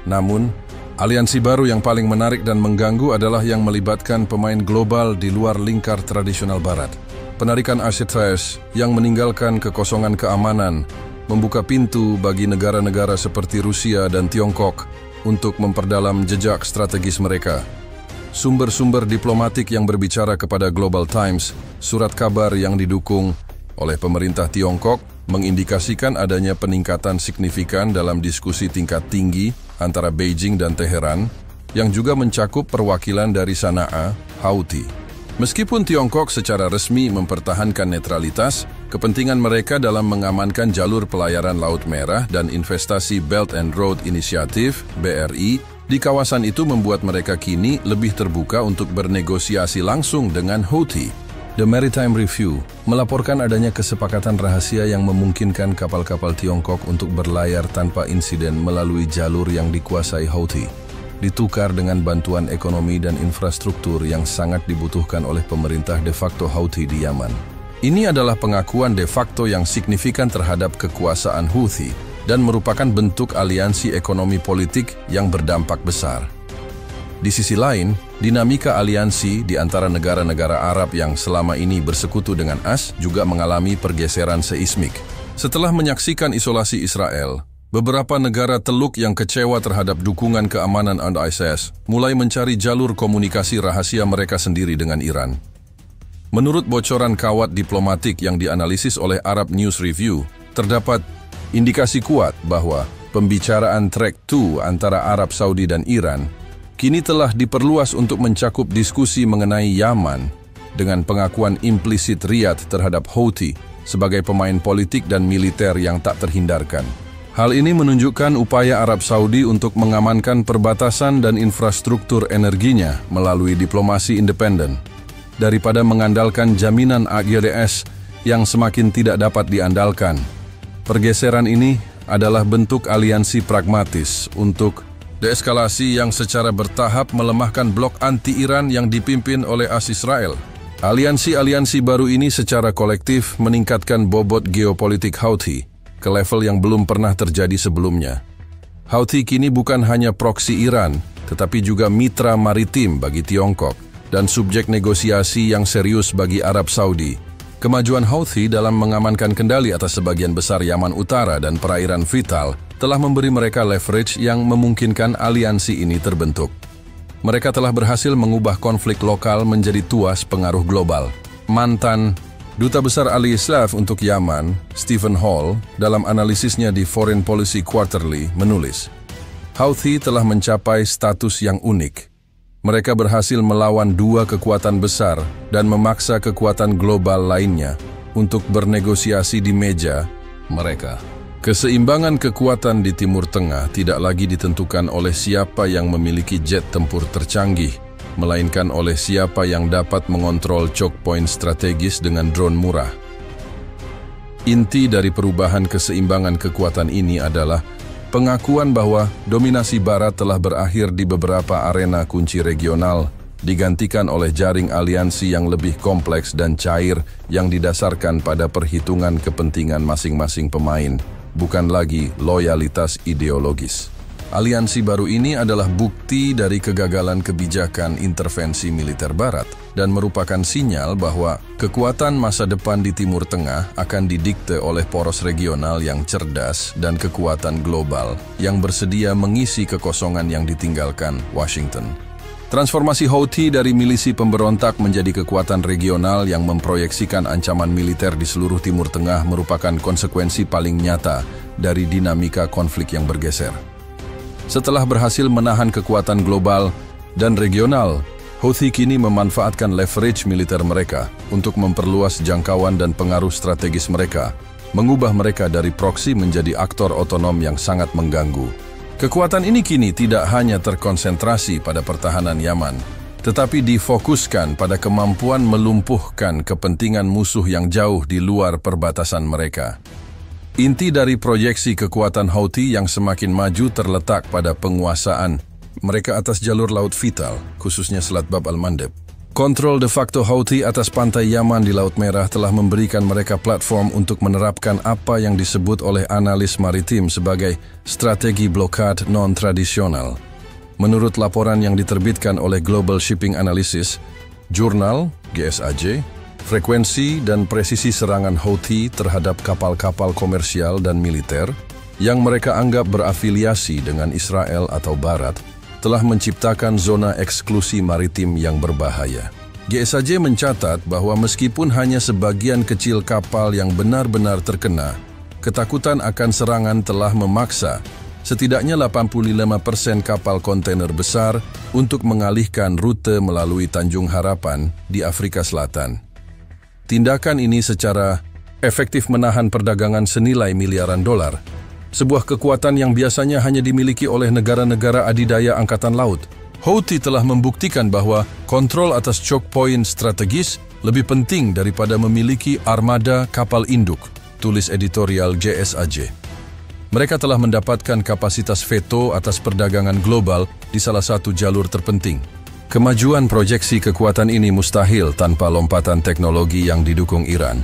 [SPEAKER 1] Namun, aliansi baru yang paling menarik dan mengganggu adalah yang melibatkan pemain global di luar lingkar tradisional Barat. Penarikan Attilas yang meninggalkan kekosongan keamanan membuka pintu bagi negara-negara seperti Rusia dan Tiongkok untuk memperdalam jejak strategis mereka. Sumber-sumber diplomatik yang berbicara kepada Global Times, surat kabar yang didukung oleh pemerintah Tiongkok, mengindikasikan adanya peningkatan signifikan dalam diskusi tingkat tinggi antara Beijing dan Teheran, yang juga mencakup perwakilan dari Sana'a, Houthi. Meskipun Tiongkok secara resmi mempertahankan netralitas, kepentingan mereka dalam mengamankan jalur pelayaran Laut Merah dan investasi Belt and Road Initiative (BRI) di kawasan itu membuat mereka kini lebih terbuka untuk bernegosiasi langsung dengan Houthi. The Maritime Review melaporkan adanya kesepakatan rahasia yang memungkinkan kapal-kapal Tiongkok untuk berlayar tanpa insiden melalui jalur yang dikuasai Houthi, ditukar dengan bantuan ekonomi dan infrastruktur yang sangat dibutuhkan oleh pemerintah de facto Houthi di Yaman. Ini adalah pengakuan de facto yang signifikan terhadap kekuasaan Houthi dan merupakan bentuk aliansi ekonomi politik yang berdampak besar. Di sisi lain, dinamika aliansi di antara negara-negara Arab yang selama ini bersekutu dengan AS juga mengalami pergeseran seismik. Setelah menyaksikan isolasi Israel, beberapa negara Teluk yang kecewa terhadap dukungan keamanan ISIS mulai mencari jalur komunikasi rahasia mereka sendiri dengan Iran. Menurut bocoran kawat diplomatik yang dianalisis oleh Arab News Review, terdapat indikasi kuat bahwa pembicaraan track 2 antara Arab Saudi dan Iran kini telah diperluas untuk mencakup diskusi mengenai Yaman dengan pengakuan implisit Riyadh terhadap Houthi sebagai pemain politik dan militer yang tak terhindarkan. Hal ini menunjukkan upaya Arab Saudi untuk mengamankan perbatasan dan infrastruktur energinya melalui diplomasi independen, daripada mengandalkan jaminan AGDS yang semakin tidak dapat diandalkan. Pergeseran ini adalah bentuk aliansi pragmatis untuk deeskalasi yang secara bertahap melemahkan blok anti-Iran yang dipimpin oleh AS Israel. Aliansi-aliansi baru ini secara kolektif meningkatkan bobot geopolitik Houthi ke level yang belum pernah terjadi sebelumnya. Houthi kini bukan hanya proksi Iran, tetapi juga mitra maritim bagi Tiongkok dan subjek negosiasi yang serius bagi Arab Saudi. Kemajuan Houthi dalam mengamankan kendali atas sebagian besar Yaman Utara dan perairan vital telah memberi mereka leverage yang memungkinkan aliansi ini terbentuk. Mereka telah berhasil mengubah konflik lokal menjadi tuas pengaruh global. Mantan Duta Besar Al-Islam untuk Yaman, Stephen Hall, dalam analisisnya di Foreign Policy Quarterly menulis, Houthi telah mencapai status yang unik. Mereka berhasil melawan dua kekuatan besar dan memaksa kekuatan global lainnya untuk bernegosiasi di meja mereka. Keseimbangan kekuatan di Timur Tengah tidak lagi ditentukan oleh siapa yang memiliki jet tempur tercanggih, melainkan oleh siapa yang dapat mengontrol choke point strategis dengan drone murah. Inti dari perubahan keseimbangan kekuatan ini adalah pengakuan bahwa dominasi Barat telah berakhir di beberapa arena kunci regional, digantikan oleh jaring aliansi yang lebih kompleks dan cair yang didasarkan pada perhitungan kepentingan masing-masing pemain, bukan lagi loyalitas ideologis. Aliansi baru ini adalah bukti dari kegagalan kebijakan intervensi militer Barat dan merupakan sinyal bahwa kekuatan masa depan di Timur Tengah akan didikte oleh poros regional yang cerdas dan kekuatan global yang bersedia mengisi kekosongan yang ditinggalkan Washington. Transformasi Houthi dari milisi pemberontak menjadi kekuatan regional yang memproyeksikan ancaman militer di seluruh Timur Tengah merupakan konsekuensi paling nyata dari dinamika konflik yang bergeser. Setelah berhasil menahan kekuatan global dan regional, Houthi kini memanfaatkan leverage militer mereka untuk memperluas jangkauan dan pengaruh strategis mereka, mengubah mereka dari proksi menjadi aktor otonom yang sangat mengganggu. Kekuatan ini kini tidak hanya terkonsentrasi pada pertahanan Yaman, tetapi difokuskan pada kemampuan melumpuhkan kepentingan musuh yang jauh di luar perbatasan mereka. Inti dari proyeksi kekuatan Houthi yang semakin maju terletak pada penguasaan mereka atas jalur laut vital, khususnya Selat Bab al-Mandeb. Kontrol de facto Houthi atas pantai Yaman di Laut Merah telah memberikan mereka platform untuk menerapkan apa yang disebut oleh analis maritim sebagai strategi blokade non-tradisional. Menurut laporan yang diterbitkan oleh Global Shipping Analysis, jurnal GSAJ, frekuensi dan presisi serangan Houthi terhadap kapal-kapal komersial dan militer yang mereka anggap berafiliasi dengan Israel atau Barat telah menciptakan zona eksklusi maritim yang berbahaya. GSAJ mencatat bahwa meskipun hanya sebagian kecil kapal yang benar-benar terkena, ketakutan akan serangan telah memaksa setidaknya 85% kapal kontainer besar untuk mengalihkan rute melalui Tanjung Harapan di Afrika Selatan. Tindakan ini secara efektif menahan perdagangan senilai miliaran dolar sebuah kekuatan yang biasanya hanya dimiliki oleh negara-negara adidaya angkatan laut. Houthi telah membuktikan bahwa kontrol atas choke point strategis lebih penting daripada memiliki armada kapal induk, tulis editorial JSAJ. Mereka telah mendapatkan kapasitas veto atas perdagangan global di salah satu jalur terpenting. Kemajuan proyeksi kekuatan ini mustahil tanpa lompatan teknologi yang didukung Iran.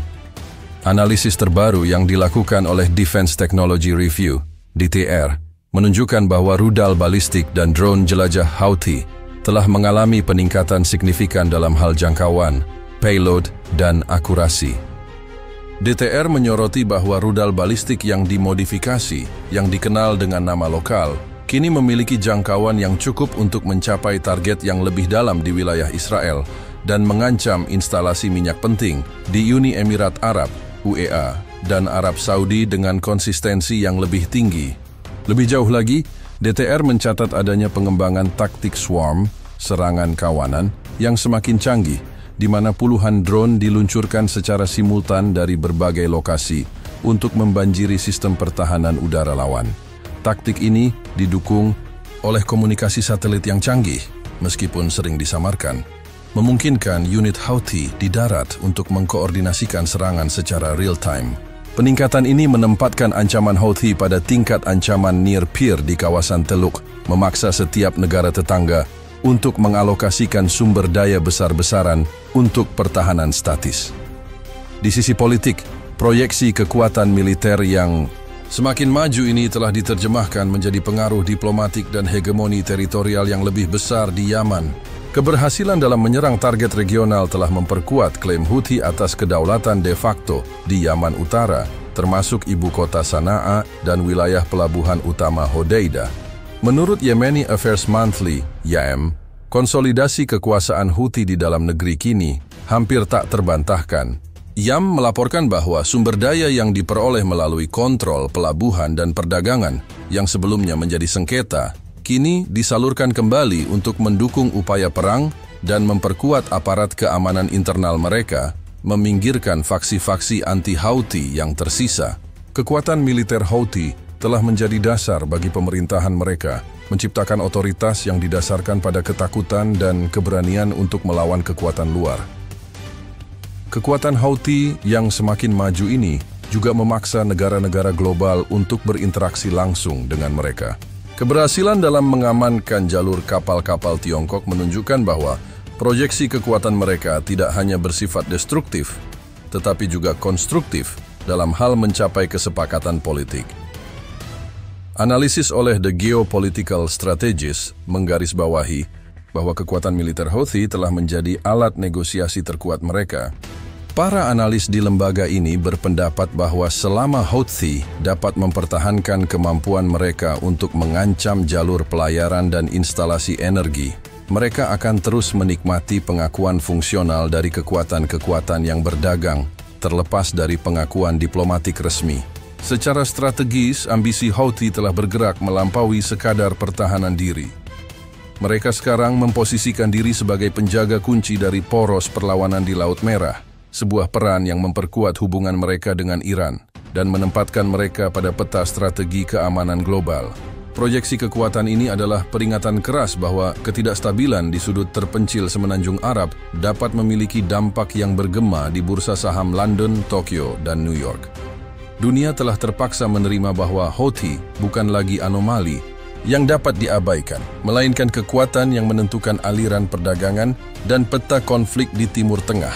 [SPEAKER 1] Analisis terbaru yang dilakukan oleh Defense Technology Review, DTR, menunjukkan bahwa rudal balistik dan drone jelajah Houthi telah mengalami peningkatan signifikan dalam hal jangkauan, payload, dan akurasi. DTR menyoroti bahwa rudal balistik yang dimodifikasi, yang dikenal dengan nama lokal, kini memiliki jangkauan yang cukup untuk mencapai target yang lebih dalam di wilayah Israel dan mengancam instalasi minyak penting di Uni Emirat Arab, UEA, dan Arab Saudi dengan konsistensi yang lebih tinggi. Lebih jauh lagi, DTR mencatat adanya pengembangan taktik swarm, serangan kawanan, yang semakin canggih, di mana puluhan drone diluncurkan secara simultan dari berbagai lokasi untuk membanjiri sistem pertahanan udara lawan. Taktik ini didukung oleh komunikasi satelit yang canggih, meskipun sering disamarkan, memungkinkan unit Houthi di darat untuk mengkoordinasikan serangan secara real-time. Peningkatan ini menempatkan ancaman Houthi pada tingkat ancaman near peer di kawasan Teluk, memaksa setiap negara tetangga untuk mengalokasikan sumber daya besar-besaran untuk pertahanan statis. Di sisi politik, proyeksi kekuatan militer yang semakin maju ini telah diterjemahkan menjadi pengaruh diplomatik dan hegemoni teritorial yang lebih besar di Yaman. Keberhasilan dalam menyerang target regional telah memperkuat klaim Houthi atas kedaulatan de facto di Yaman Utara, termasuk ibu kota Sana'a dan wilayah pelabuhan utama Hodeidah. Menurut Yemeni Affairs Monthly, YAM, konsolidasi kekuasaan Houthi di dalam negeri kini hampir tak terbantahkan. YAM melaporkan bahwa sumber daya yang diperoleh melalui kontrol pelabuhan dan perdagangan yang sebelumnya menjadi sengketa, kini disalurkan kembali untuk mendukung upaya perang dan memperkuat aparat keamanan internal mereka, meminggirkan faksi-faksi anti-Houthi yang tersisa. Kekuatan militer Houthi telah menjadi dasar bagi pemerintahan mereka, menciptakan otoritas yang didasarkan pada ketakutan dan keberanian untuk melawan kekuatan luar. Kekuatan Houthi yang semakin maju ini juga memaksa negara-negara global untuk berinteraksi langsung dengan mereka. Keberhasilan dalam mengamankan jalur kapal-kapal Tiongkok menunjukkan bahwa proyeksi kekuatan mereka tidak hanya bersifat destruktif, tetapi juga konstruktif dalam hal mencapai kesepakatan politik. Analisis oleh The Geopolitical Strategist menggarisbawahi bahwa kekuatan militer Houthi telah menjadi alat negosiasi terkuat mereka. Para analis di lembaga ini berpendapat bahwa selama Houthi dapat mempertahankan kemampuan mereka untuk mengancam jalur pelayaran dan instalasi energi, mereka akan terus menikmati pengakuan fungsional dari kekuatan-kekuatan yang berdagang, terlepas dari pengakuan diplomatik resmi. Secara strategis, ambisi Houthi telah bergerak melampaui sekadar pertahanan diri. Mereka sekarang memposisikan diri sebagai penjaga kunci dari poros perlawanan di Laut Merah, sebuah peran yang memperkuat hubungan mereka dengan Iran dan menempatkan mereka pada peta strategi keamanan global. Proyeksi kekuatan ini adalah peringatan keras bahwa ketidakstabilan di sudut terpencil semenanjung Arab dapat memiliki dampak yang bergema di bursa saham London, Tokyo, dan New York. Dunia telah terpaksa menerima bahwa Houthi bukan lagi anomali yang dapat diabaikan, melainkan kekuatan yang menentukan aliran perdagangan dan peta konflik di Timur Tengah.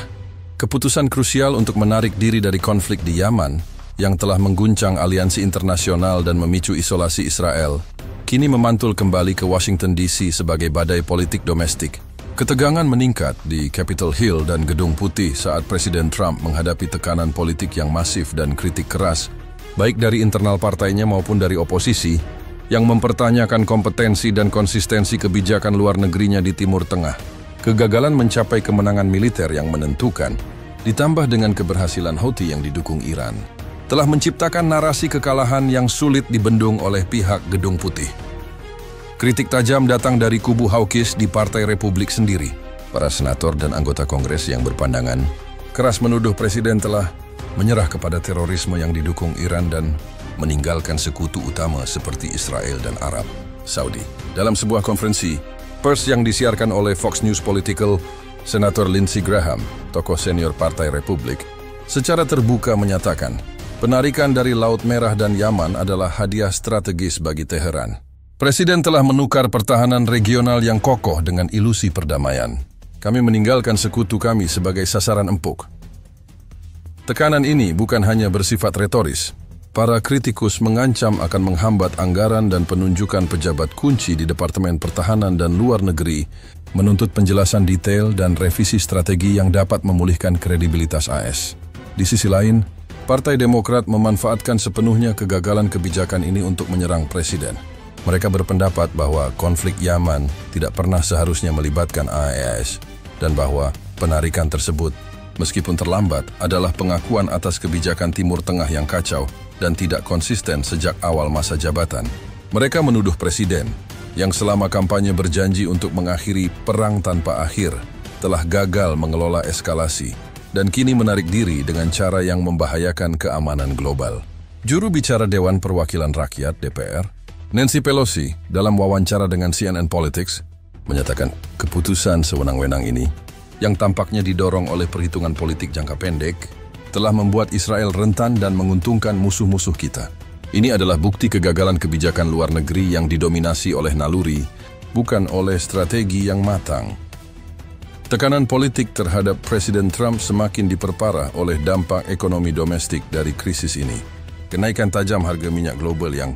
[SPEAKER 1] Keputusan krusial untuk menarik diri dari konflik di Yaman, yang telah mengguncang aliansi internasional dan memicu isolasi Israel, kini memantul kembali ke Washington DC sebagai badai politik domestik. Ketegangan meningkat di Capitol Hill dan Gedung Putih saat Presiden Trump menghadapi tekanan politik yang masif dan kritik keras, baik dari internal partainya maupun dari oposisi, yang mempertanyakan kompetensi dan konsistensi kebijakan luar negerinya di Timur Tengah. Kegagalan mencapai kemenangan militer yang menentukan, ditambah dengan keberhasilan Houthi yang didukung Iran, telah menciptakan narasi kekalahan yang sulit dibendung oleh pihak Gedung Putih. Kritik tajam datang dari kubu hawkish di Partai Republik sendiri. Para senator dan anggota Kongres yang berpandangan keras menuduh Presiden telah menyerah kepada terorisme yang didukung Iran dan meninggalkan sekutu utama seperti Israel dan Arab Saudi. Dalam sebuah konferensi pers yang disiarkan oleh Fox News Political, Senator Lindsey Graham, tokoh senior Partai Republik, secara terbuka menyatakan, penarikan dari Laut Merah dan Yaman adalah hadiah strategis bagi Teheran. Presiden telah menukar pertahanan regional yang kokoh dengan ilusi perdamaian. Kami meninggalkan sekutu kami sebagai sasaran empuk. Tekanan ini bukan hanya bersifat retoris. Para kritikus mengancam akan menghambat anggaran dan penunjukan pejabat kunci di Departemen Pertahanan dan Luar Negeri, menuntut penjelasan detail dan revisi strategi yang dapat memulihkan kredibilitas AS. Di sisi lain, Partai Demokrat memanfaatkan sepenuhnya kegagalan kebijakan ini untuk menyerang Presiden. Mereka berpendapat bahwa konflik Yaman tidak pernah seharusnya melibatkan AES dan bahwa penarikan tersebut, meskipun terlambat, adalah pengakuan atas kebijakan Timur Tengah yang kacau dan tidak konsisten sejak awal masa jabatan. Mereka menuduh Presiden, yang selama kampanye berjanji untuk mengakhiri perang tanpa akhir, telah gagal mengelola eskalasi dan kini menarik diri dengan cara yang membahayakan keamanan global. Juru bicara Dewan Perwakilan Rakyat (DPR), Nancy Pelosi, dalam wawancara dengan CNN Politics, menyatakan keputusan sewenang-wenang ini, yang tampaknya didorong oleh perhitungan politik jangka pendek, telah membuat Israel rentan dan menguntungkan musuh-musuh kita. Ini adalah bukti kegagalan kebijakan luar negeri yang didominasi oleh naluri, bukan oleh strategi yang matang. Tekanan politik terhadap Presiden Trump semakin diperparah oleh dampak ekonomi domestik dari krisis ini. Kenaikan tajam harga minyak global yang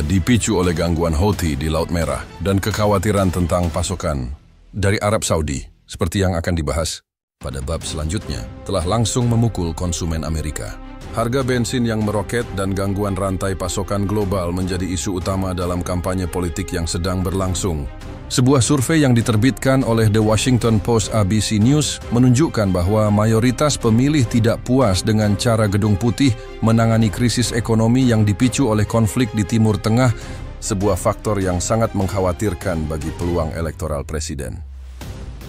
[SPEAKER 1] dipicu oleh gangguan Houthi di Laut Merah dan kekhawatiran tentang pasokan dari Arab Saudi, seperti yang akan dibahas pada bab selanjutnya, telah langsung memukul konsumen Amerika. Harga bensin yang meroket dan gangguan rantai pasokan global menjadi isu utama dalam kampanye politik yang sedang berlangsung. Sebuah survei yang diterbitkan oleh The Washington Post ABC News menunjukkan bahwa mayoritas pemilih tidak puas dengan cara Gedung Putih menangani krisis ekonomi yang dipicu oleh konflik di Timur Tengah, sebuah faktor yang sangat mengkhawatirkan bagi peluang elektoral presiden.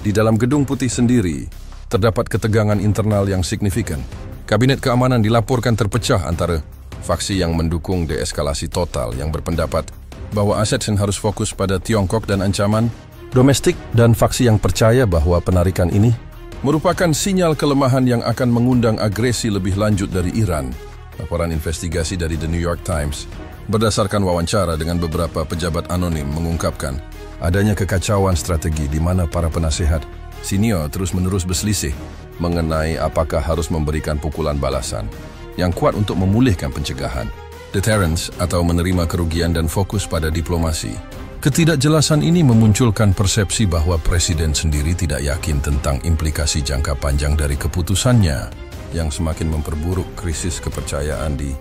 [SPEAKER 1] Di dalam Gedung Putih sendiri, terdapat ketegangan internal yang signifikan. Kabinet keamanan dilaporkan terpecah antara faksi yang mendukung deeskalasi total yang berpendapat bahwa ASEAN harus fokus pada Tiongkok dan ancaman domestik dan faksi yang percaya bahwa penarikan ini merupakan sinyal kelemahan yang akan mengundang agresi lebih lanjut dari Iran. Laporan investigasi dari The New York Times berdasarkan wawancara dengan beberapa pejabat anonim mengungkapkan adanya kekacauan strategi di mana para penasehat senior terus-menerus berselisih mengenai apakah harus memberikan pukulan balasan yang kuat untuk memulihkan pencegahan, deterrence atau menerima kerugian dan fokus pada diplomasi. Ketidakjelasan ini memunculkan persepsi bahwa Presiden sendiri tidak yakin tentang implikasi jangka panjang dari keputusannya yang semakin memperburuk krisis kepercayaan di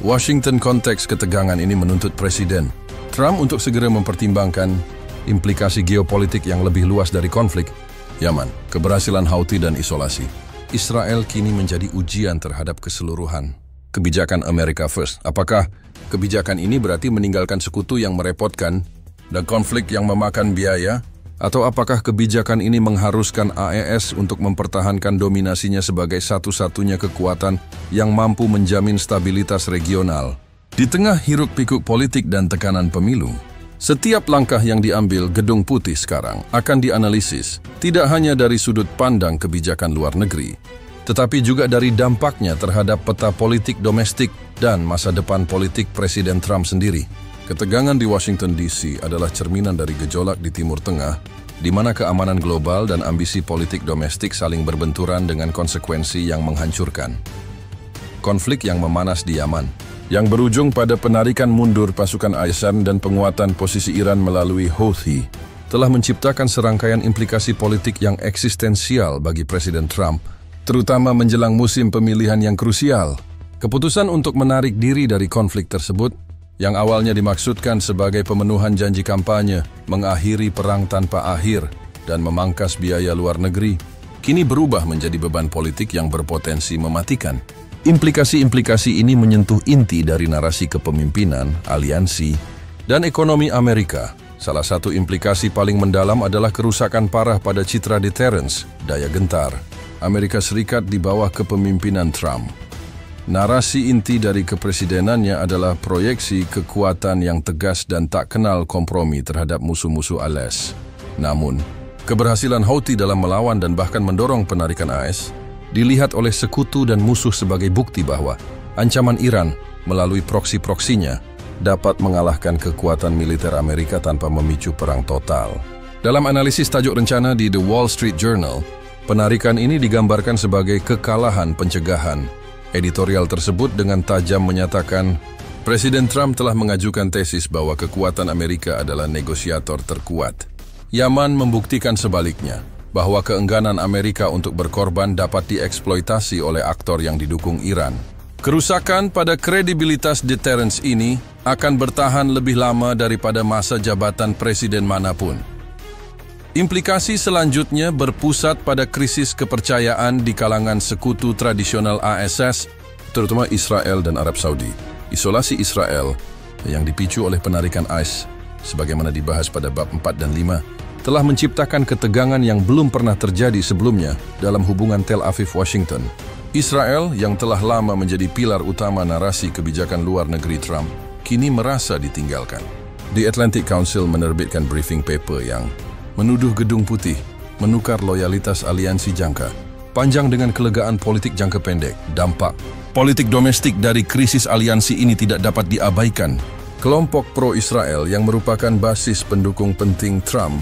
[SPEAKER 1] Washington. Konteks ketegangan ini menuntut Presiden Trump untuk segera mempertimbangkan implikasi geopolitik yang lebih luas dari konflik Yaman, keberhasilan Houthi dan isolasi. Israel kini menjadi ujian terhadap keseluruhan kebijakan America First. Apakah kebijakan ini berarti meninggalkan sekutu yang merepotkan dan konflik yang memakan biaya? Atau apakah kebijakan ini mengharuskan AES untuk mempertahankan dominasinya sebagai satu-satunya kekuatan yang mampu menjamin stabilitas regional? Di tengah hiruk-pikuk politik dan tekanan pemilu, setiap langkah yang diambil Gedung Putih sekarang akan dianalisis tidak hanya dari sudut pandang kebijakan luar negeri, tetapi juga dari dampaknya terhadap peta politik domestik dan masa depan politik Presiden Trump sendiri. Ketegangan di Washington DC adalah cerminan dari gejolak di Timur Tengah, di mana keamanan global dan ambisi politik domestik saling berbenturan dengan konsekuensi yang menghancurkan. Konflik yang memanas di Yaman, yang berujung pada penarikan mundur pasukan ASEAN dan penguatan posisi Iran melalui Houthi, telah menciptakan serangkaian implikasi politik yang eksistensial bagi Presiden Trump, terutama menjelang musim pemilihan yang krusial. Keputusan untuk menarik diri dari konflik tersebut, yang awalnya dimaksudkan sebagai pemenuhan janji kampanye, mengakhiri perang tanpa akhir, dan memangkas biaya luar negeri, kini berubah menjadi beban politik yang berpotensi mematikan. Implikasi-implikasi ini menyentuh inti dari narasi kepemimpinan, aliansi, dan ekonomi Amerika. Salah satu implikasi paling mendalam adalah kerusakan parah pada citra deterrence, daya gentar, Amerika Serikat di bawah kepemimpinan Trump. Narasi inti dari kepresidenannya adalah proyeksi kekuatan yang tegas dan tak kenal kompromi terhadap musuh-musuh AS. Namun, keberhasilan Houthi dalam melawan dan bahkan mendorong penarikan AS dilihat oleh sekutu dan musuh sebagai bukti bahwa ancaman Iran melalui proksi-proksinya dapat mengalahkan kekuatan militer Amerika tanpa memicu perang total. Dalam analisis tajuk rencana di The Wall Street Journal, penarikan ini digambarkan sebagai kekalahan pencegahan. Editorial tersebut dengan tajam menyatakan, Presiden Trump telah mengajukan tesis bahwa kekuatan Amerika adalah negosiator terkuat. Yaman membuktikan sebaliknya, bahwa keengganan Amerika untuk berkorban dapat dieksploitasi oleh aktor yang didukung Iran. Kerusakan pada kredibilitas deterrence ini akan bertahan lebih lama daripada masa jabatan presiden manapun. Implikasi selanjutnya berpusat pada krisis kepercayaan di kalangan sekutu tradisional ASS, terutama Israel dan Arab Saudi. Isolasi Israel yang dipicu oleh penarikan AS, sebagaimana dibahas pada bab 4 dan 5, telah menciptakan ketegangan yang belum pernah terjadi sebelumnya dalam hubungan Tel Aviv-Washington. Israel yang telah lama menjadi pilar utama narasi kebijakan luar negeri Trump, kini merasa ditinggalkan. The Atlantic Council menerbitkan briefing paper yang menuduh Gedung Putih menukar loyalitas aliansi jangka panjang dengan kelegaan politik jangka pendek. Dampak politik domestik dari krisis aliansi ini tidak dapat diabaikan. Kelompok pro-Israel yang merupakan basis pendukung penting Trump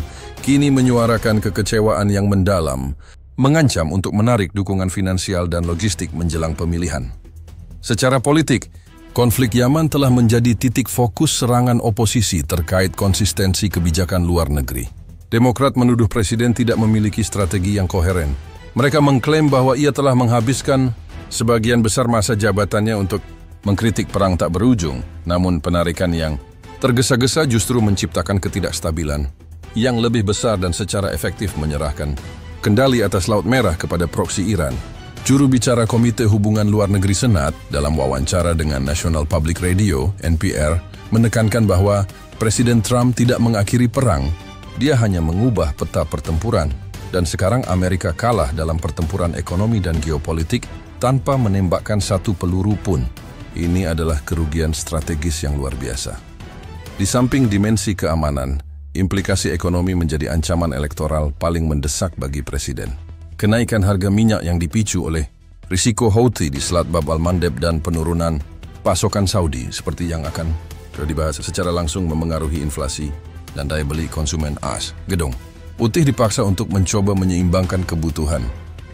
[SPEAKER 1] kini menyuarakan kekecewaan yang mendalam, mengancam untuk menarik dukungan finansial dan logistik menjelang pemilihan. Secara politik, konflik Yaman telah menjadi titik fokus serangan oposisi terkait konsistensi kebijakan luar negeri. Demokrat menuduh presiden tidak memiliki strategi yang koheren. Mereka mengklaim bahwa ia telah menghabiskan sebagian besar masa jabatannya untuk mengkritik perang tak berujung, namun penarikan yang tergesa-gesa justru menciptakan ketidakstabilan yang lebih besar dan secara efektif menyerahkan kendali atas Laut Merah kepada proksi Iran. Juru bicara Komite Hubungan Luar Negeri Senat dalam wawancara dengan National Public Radio, NPR, menekankan bahwa Presiden Trump tidak mengakhiri perang. Dia hanya mengubah peta pertempuran, dan sekarang Amerika kalah dalam pertempuran ekonomi dan geopolitik tanpa menembakkan satu peluru pun. Ini adalah kerugian strategis yang luar biasa. Di samping dimensi keamanan, implikasi ekonomi menjadi ancaman elektoral paling mendesak bagi presiden. Kenaikan harga minyak yang dipicu oleh risiko Houthi di Selat Bab al-Mandeb dan penurunan pasokan Saudi seperti yang akan dibahas secara langsung memengaruhi inflasi dan daya beli konsumen AS. Gedung Putih dipaksa untuk mencoba menyeimbangkan kebutuhan.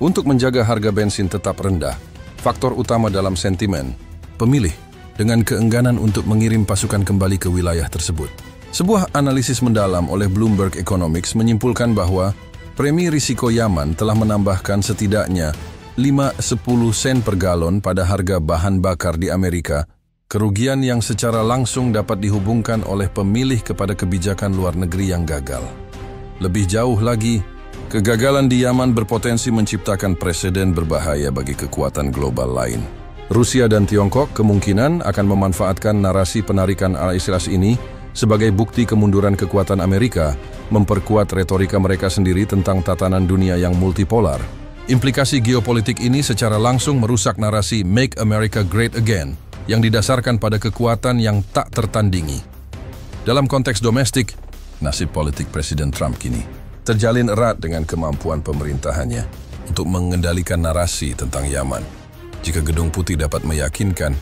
[SPEAKER 1] Untuk menjaga harga bensin tetap rendah, faktor utama dalam sentimen pemilih dengan keengganan untuk mengirim pasukan kembali ke wilayah tersebut. Sebuah analisis mendalam oleh Bloomberg Economics menyimpulkan bahwa premi risiko Yaman telah menambahkan setidaknya 5-10 sen per galon pada harga bahan bakar di Amerika. Kerugian yang secara langsung dapat dihubungkan oleh pemilih kepada kebijakan luar negeri yang gagal. Lebih jauh lagi, kegagalan di Yaman berpotensi menciptakan preseden berbahaya bagi kekuatan global lain. Rusia dan Tiongkok kemungkinan akan memanfaatkan narasi penarikan AS ini sebagai bukti kemunduran kekuatan Amerika, memperkuat retorika mereka sendiri tentang tatanan dunia yang multipolar. Implikasi geopolitik ini secara langsung merusak narasi Make America Great Again, yang didasarkan pada kekuatan yang tak tertandingi. Dalam konteks domestik, nasib politik Presiden Trump kini terjalin erat dengan kemampuan pemerintahannya untuk mengendalikan narasi tentang Yaman. Jika Gedung Putih dapat meyakinkan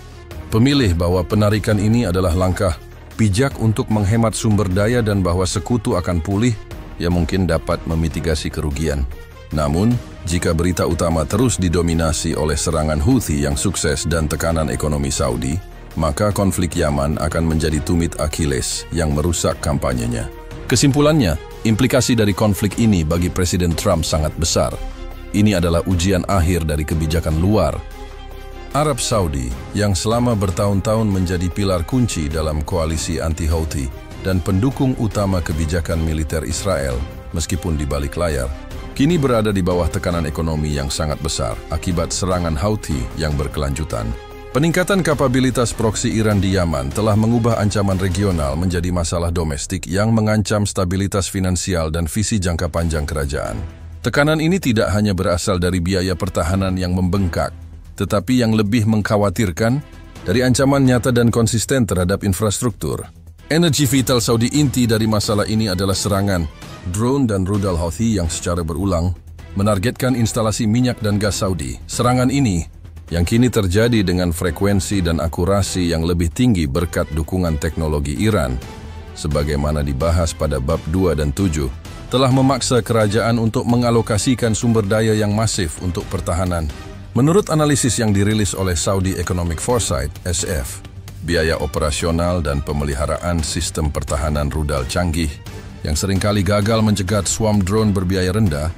[SPEAKER 1] pemilih bahwa penarikan ini adalah langkah bijak untuk menghemat sumber daya dan bahwa sekutu akan pulih, ia mungkin dapat memitigasi kerugian. Namun, jika berita utama terus didominasi oleh serangan Houthi yang sukses dan tekanan ekonomi Saudi, maka konflik Yaman akan menjadi tumit Achilles yang merusak kampanyenya. Kesimpulannya, implikasi dari konflik ini bagi Presiden Trump sangat besar. Ini adalah ujian akhir dari kebijakan luar. Arab Saudi, yang selama bertahun-tahun menjadi pilar kunci dalam koalisi anti-Houthi dan pendukung utama kebijakan militer Israel, meskipun di balik layar, kini berada di bawah tekanan ekonomi yang sangat besar akibat serangan Houthi yang berkelanjutan. Peningkatan kapabilitas proksi Iran di Yaman telah mengubah ancaman regional menjadi masalah domestik yang mengancam stabilitas finansial dan visi jangka panjang kerajaan. Tekanan ini tidak hanya berasal dari biaya pertahanan yang membengkak, tetapi yang lebih mengkhawatirkan dari ancaman nyata dan konsisten terhadap infrastruktur. Energi vital Saudi inti dari masalah ini adalah serangan drone dan rudal Houthi yang secara berulang menargetkan instalasi minyak dan gas Saudi. Serangan ini yang kini terjadi dengan frekuensi dan akurasi yang lebih tinggi berkat dukungan teknologi Iran, sebagaimana dibahas pada bab 2 dan 7, telah memaksa kerajaan untuk mengalokasikan sumber daya yang masif untuk pertahanan. Menurut analisis yang dirilis oleh Saudi Economic Foresight, SF, biaya operasional dan pemeliharaan sistem pertahanan rudal canggih yang seringkali gagal mencegat swarm drone berbiaya rendah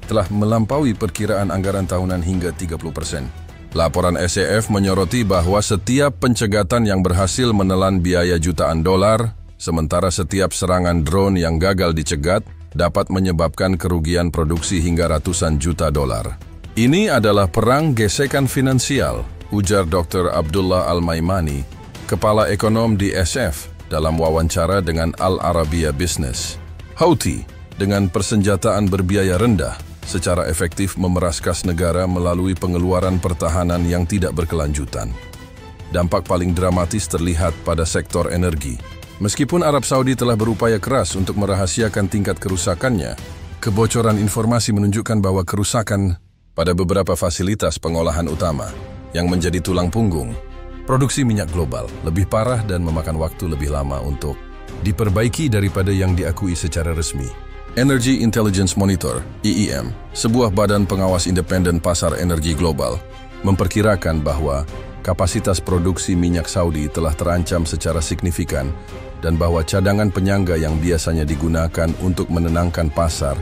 [SPEAKER 1] telah melampaui perkiraan anggaran tahunan hingga 30%. Laporan SEF menyoroti bahwa setiap pencegatan yang berhasil menelan biaya jutaan dolar, sementara setiap serangan drone yang gagal dicegat dapat menyebabkan kerugian produksi hingga ratusan juta dolar. Ini adalah perang gesekan finansial, ujar Dr. Abdullah Al-Maimani, kepala ekonom di SF, dalam wawancara dengan Al Arabiya Business. Houthi, dengan persenjataan berbiaya rendah, secara efektif memeras kas negara melalui pengeluaran pertahanan yang tidak berkelanjutan. Dampak paling dramatis terlihat pada sektor energi. Meskipun Arab Saudi telah berupaya keras untuk merahasiakan tingkat kerusakannya, kebocoran informasi menunjukkan bahwa kerusakan pada beberapa fasilitas pengolahan utama yang menjadi tulang punggung produksi minyak global lebih parah dan memakan waktu lebih lama untuk diperbaiki daripada yang diakui secara resmi. Energy Intelligence Monitor, EIM, sebuah badan pengawas independen pasar energi global, memperkirakan bahwa kapasitas produksi minyak Saudi telah terancam secara signifikan dan bahwa cadangan penyangga yang biasanya digunakan untuk menenangkan pasar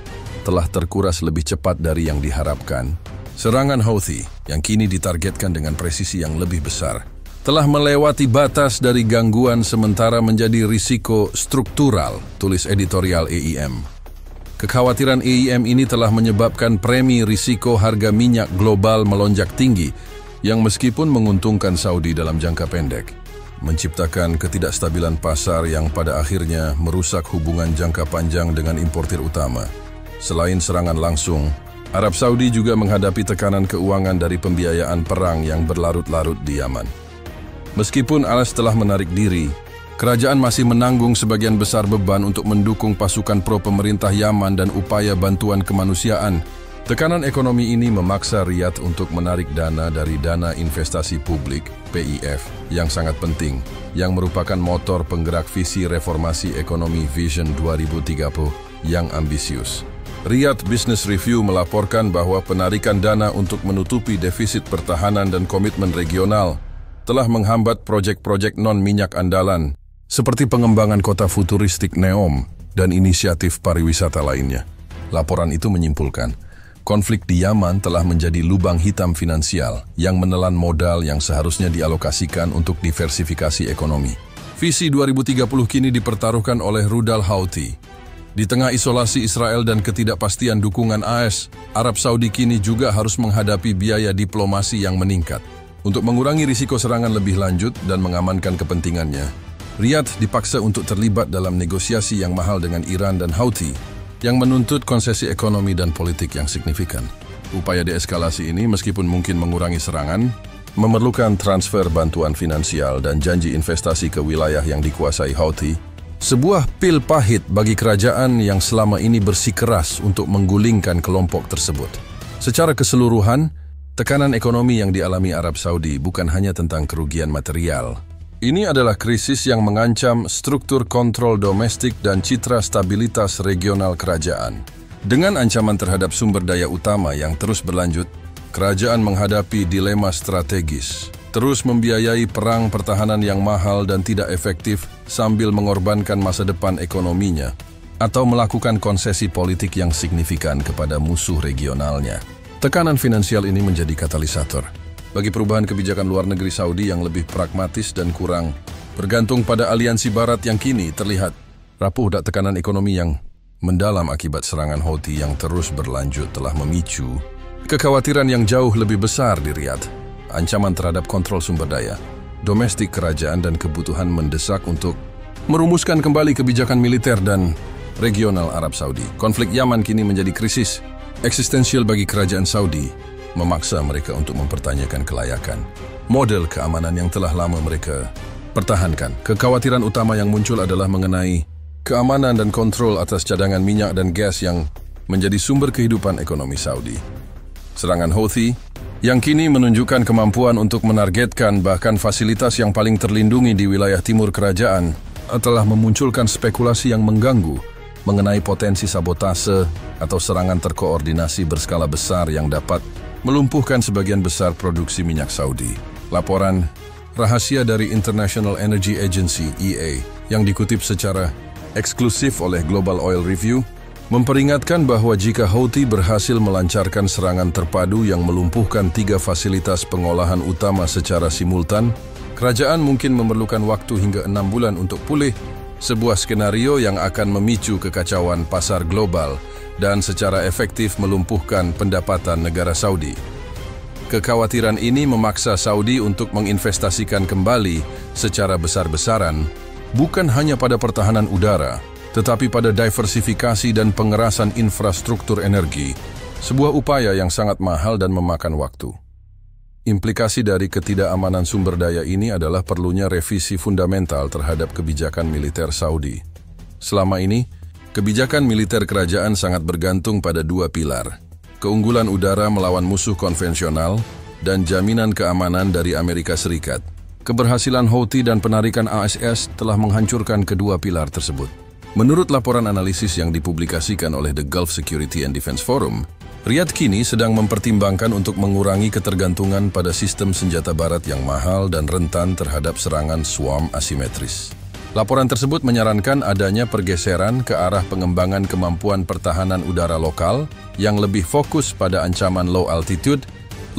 [SPEAKER 1] telah terkuras lebih cepat dari yang diharapkan. Serangan Houthi, yang kini ditargetkan dengan presisi yang lebih besar, telah melewati batas dari gangguan sementara menjadi risiko struktural, tulis editorial EIM. Kekhawatiran EIM ini telah menyebabkan premi risiko harga minyak global melonjak tinggi yang meskipun menguntungkan Saudi dalam jangka pendek, menciptakan ketidakstabilan pasar yang pada akhirnya merusak hubungan jangka panjang dengan importir utama. Selain serangan langsung, Arab Saudi juga menghadapi tekanan keuangan dari pembiayaan perang yang berlarut-larut di Yaman. Meskipun Al-As telah menarik diri, kerajaan masih menanggung sebagian besar beban untuk mendukung pasukan pro-pemerintah Yaman dan upaya bantuan kemanusiaan. Tekanan ekonomi ini memaksa Riyadh untuk menarik dana dari Dana Investasi Publik, PIF, yang sangat penting, yang merupakan motor penggerak visi reformasi ekonomi Vision 2030 yang ambisius. Riyadh Business Review melaporkan bahwa penarikan dana untuk menutupi defisit pertahanan dan komitmen regional telah menghambat proyek-proyek non-minyak andalan, seperti pengembangan kota futuristik Neom dan inisiatif pariwisata lainnya. Laporan itu menyimpulkan, konflik di Yaman telah menjadi lubang hitam finansial yang menelan modal yang seharusnya dialokasikan untuk diversifikasi ekonomi. Visi 2030 kini dipertaruhkan oleh rudal Houthi. Di tengah isolasi Israel dan ketidakpastian dukungan AS, Arab Saudi kini juga harus menghadapi biaya diplomasi yang meningkat. Untuk mengurangi risiko serangan lebih lanjut dan mengamankan kepentingannya, Riyadh dipaksa untuk terlibat dalam negosiasi yang mahal dengan Iran dan Houthi yang menuntut konsesi ekonomi dan politik yang signifikan. Upaya deeskalasi ini meskipun mungkin mengurangi serangan, memerlukan transfer bantuan finansial dan janji investasi ke wilayah yang dikuasai Houthi, sebuah pil pahit bagi kerajaan yang selama ini bersikeras untuk menggulingkan kelompok tersebut. Secara keseluruhan, tekanan ekonomi yang dialami Arab Saudi bukan hanya tentang kerugian material. Ini adalah krisis yang mengancam struktur kontrol domestik dan citra stabilitas regional kerajaan. Dengan ancaman terhadap sumber daya utama yang terus berlanjut, kerajaan menghadapi dilema strategis. Terus membiayai perang pertahanan yang mahal dan tidak efektif sambil mengorbankan masa depan ekonominya, atau melakukan konsesi politik yang signifikan kepada musuh regionalnya. Tekanan finansial ini menjadi katalisator bagi perubahan kebijakan luar negeri Saudi yang lebih pragmatis dan kurang bergantung pada aliansi barat yang kini terlihat rapuh. Tekanan ekonomi yang mendalam akibat serangan Houthi yang terus berlanjut telah memicu kekhawatiran yang jauh lebih besar di Riyadh. Ancaman terhadap kontrol sumber daya domestik kerajaan dan kebutuhan mendesak untuk merumuskan kembali kebijakan militer dan regional Arab Saudi. Konflik Yaman kini menjadi krisis eksistensial bagi kerajaan Saudi memaksa mereka untuk mempertanyakan kelayakan model keamanan yang telah lama mereka pertahankan. Kekhawatiran utama yang muncul adalah mengenai keamanan dan kontrol atas cadangan minyak dan gas yang menjadi sumber kehidupan ekonomi Saudi. Serangan Houthi yang kini menunjukkan kemampuan untuk menargetkan bahkan fasilitas yang paling terlindungi di wilayah timur kerajaan telah memunculkan spekulasi yang mengganggu mengenai potensi sabotase atau serangan terkoordinasi berskala besar yang dapat melumpuhkan sebagian besar produksi minyak Saudi. Laporan rahasia dari International Energy Agency (EA) yang dikutip secara eksklusif oleh Global Oil Review memperingatkan bahwa jika Houthi berhasil melancarkan serangan terpadu yang melumpuhkan 3 fasilitas pengolahan utama secara simultan, kerajaan mungkin memerlukan waktu hingga 6 bulan untuk pulih, sebuah skenario yang akan memicu kekacauan pasar global dan secara efektif melumpuhkan pendapatan negara Saudi. Kekhawatiran ini memaksa Saudi untuk menginvestasikan kembali secara besar-besaran, bukan hanya pada pertahanan udara, tetapi pada diversifikasi dan pengerasan infrastruktur energi, sebuah upaya yang sangat mahal dan memakan waktu. Implikasi dari ketidakamanan sumber daya ini adalah perlunya revisi fundamental terhadap kebijakan militer Saudi. Selama ini, kebijakan militer kerajaan sangat bergantung pada 2 pilar, keunggulan udara melawan musuh konvensional dan jaminan keamanan dari Amerika Serikat. Keberhasilan Houthi dan penarikan ASS telah menghancurkan kedua pilar tersebut. Menurut laporan analisis yang dipublikasikan oleh The Gulf Security and Defense Forum, Riyadh kini sedang mempertimbangkan untuk mengurangi ketergantungan pada sistem senjata barat yang mahal dan rentan terhadap serangan swarm asimetris. Laporan tersebut menyarankan adanya pergeseran ke arah pengembangan kemampuan pertahanan udara lokal yang lebih fokus pada ancaman low altitude,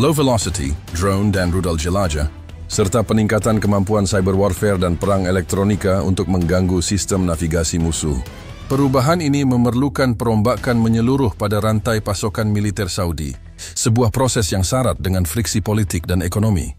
[SPEAKER 1] low velocity, drone dan rudal jelajah, serta peningkatan kemampuan cyber warfare dan perang elektronika untuk mengganggu sistem navigasi musuh. Perubahan ini memerlukan perombakan menyeluruh pada rantai pasokan militer Saudi, sebuah proses yang syarat dengan friksi politik dan ekonomi.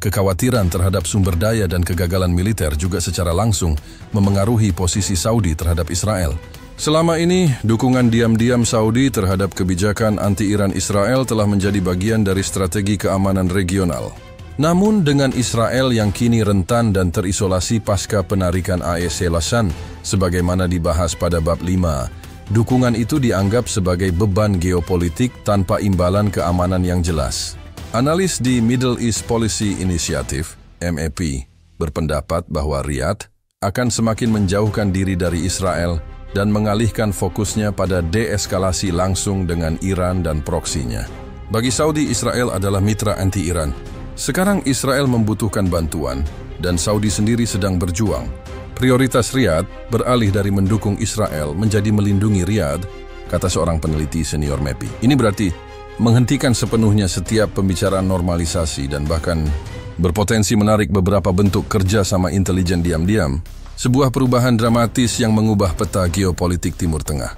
[SPEAKER 1] Kekhawatiran terhadap sumber daya dan kegagalan militer juga secara langsung memengaruhi posisi Saudi terhadap Israel. Selama ini, dukungan diam-diam Saudi terhadap kebijakan anti-Iran Israel telah menjadi bagian dari strategi keamanan regional. Namun dengan Israel yang kini rentan dan terisolasi pasca penarikan AEC Lausanne, sebagaimana dibahas pada bab 5, dukungan itu dianggap sebagai beban geopolitik tanpa imbalan keamanan yang jelas. Analis di Middle East Policy Initiative, MAP, berpendapat bahwa Riyadh akan semakin menjauhkan diri dari Israel dan mengalihkan fokusnya pada deeskalasi langsung dengan Iran dan proksinya. Bagi Saudi, Israel adalah mitra anti-Iran. Sekarang Israel membutuhkan bantuan, dan Saudi sendiri sedang berjuang. Prioritas Riyadh beralih dari mendukung Israel menjadi melindungi Riyadh, kata seorang peneliti senior MAPI. Ini berarti menghentikan sepenuhnya setiap pembicaraan normalisasi dan bahkan berpotensi menarik beberapa bentuk kerja sama intelijen diam-diam, sebuah perubahan dramatis yang mengubah peta geopolitik Timur Tengah.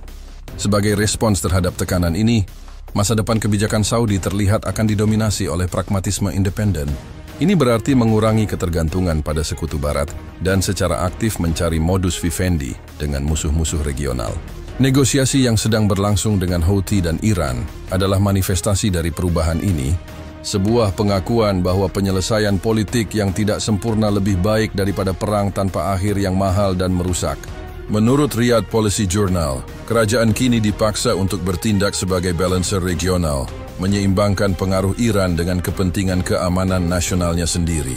[SPEAKER 1] Sebagai respons terhadap tekanan ini, masa depan kebijakan Saudi terlihat akan didominasi oleh pragmatisme independen. Ini berarti mengurangi ketergantungan pada sekutu barat dan secara aktif mencari modus vivendi dengan musuh-musuh regional. Negosiasi yang sedang berlangsung dengan Houthi dan Iran adalah manifestasi dari perubahan ini, sebuah pengakuan bahwa penyelesaian politik yang tidak sempurna lebih baik daripada perang tanpa akhir yang mahal dan merusak. Menurut Riyadh Policy Journal, kerajaan kini dipaksa untuk bertindak sebagai balancer regional, menyeimbangkan pengaruh Iran dengan kepentingan keamanan nasionalnya sendiri.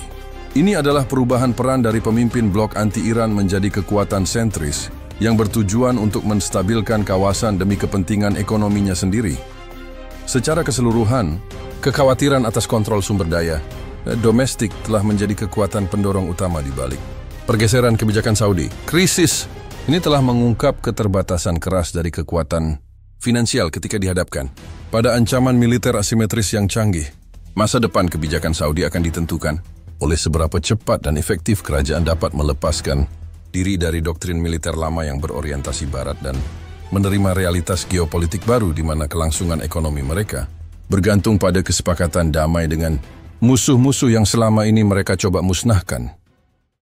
[SPEAKER 1] Ini adalah perubahan peran dari pemimpin blok anti-Iran menjadi kekuatan sentris yang bertujuan untuk menstabilkan kawasan demi kepentingan ekonominya sendiri. Secara keseluruhan, kekhawatiran atas kontrol sumber daya domestik telah menjadi kekuatan pendorong utama di balik pergeseran kebijakan Saudi. Krisis ini telah mengungkap keterbatasan keras dari kekuatan finansial ketika dihadapkan pada ancaman militer asimetris yang canggih. Masa depan kebijakan Saudi akan ditentukan oleh seberapa cepat dan efektif kerajaan dapat melepaskan diri dari doktrin militer lama yang berorientasi barat dan menerima realitas geopolitik baru di mana kelangsungan ekonomi mereka bergantung pada kesepakatan damai dengan musuh-musuh yang selama ini mereka coba musnahkan.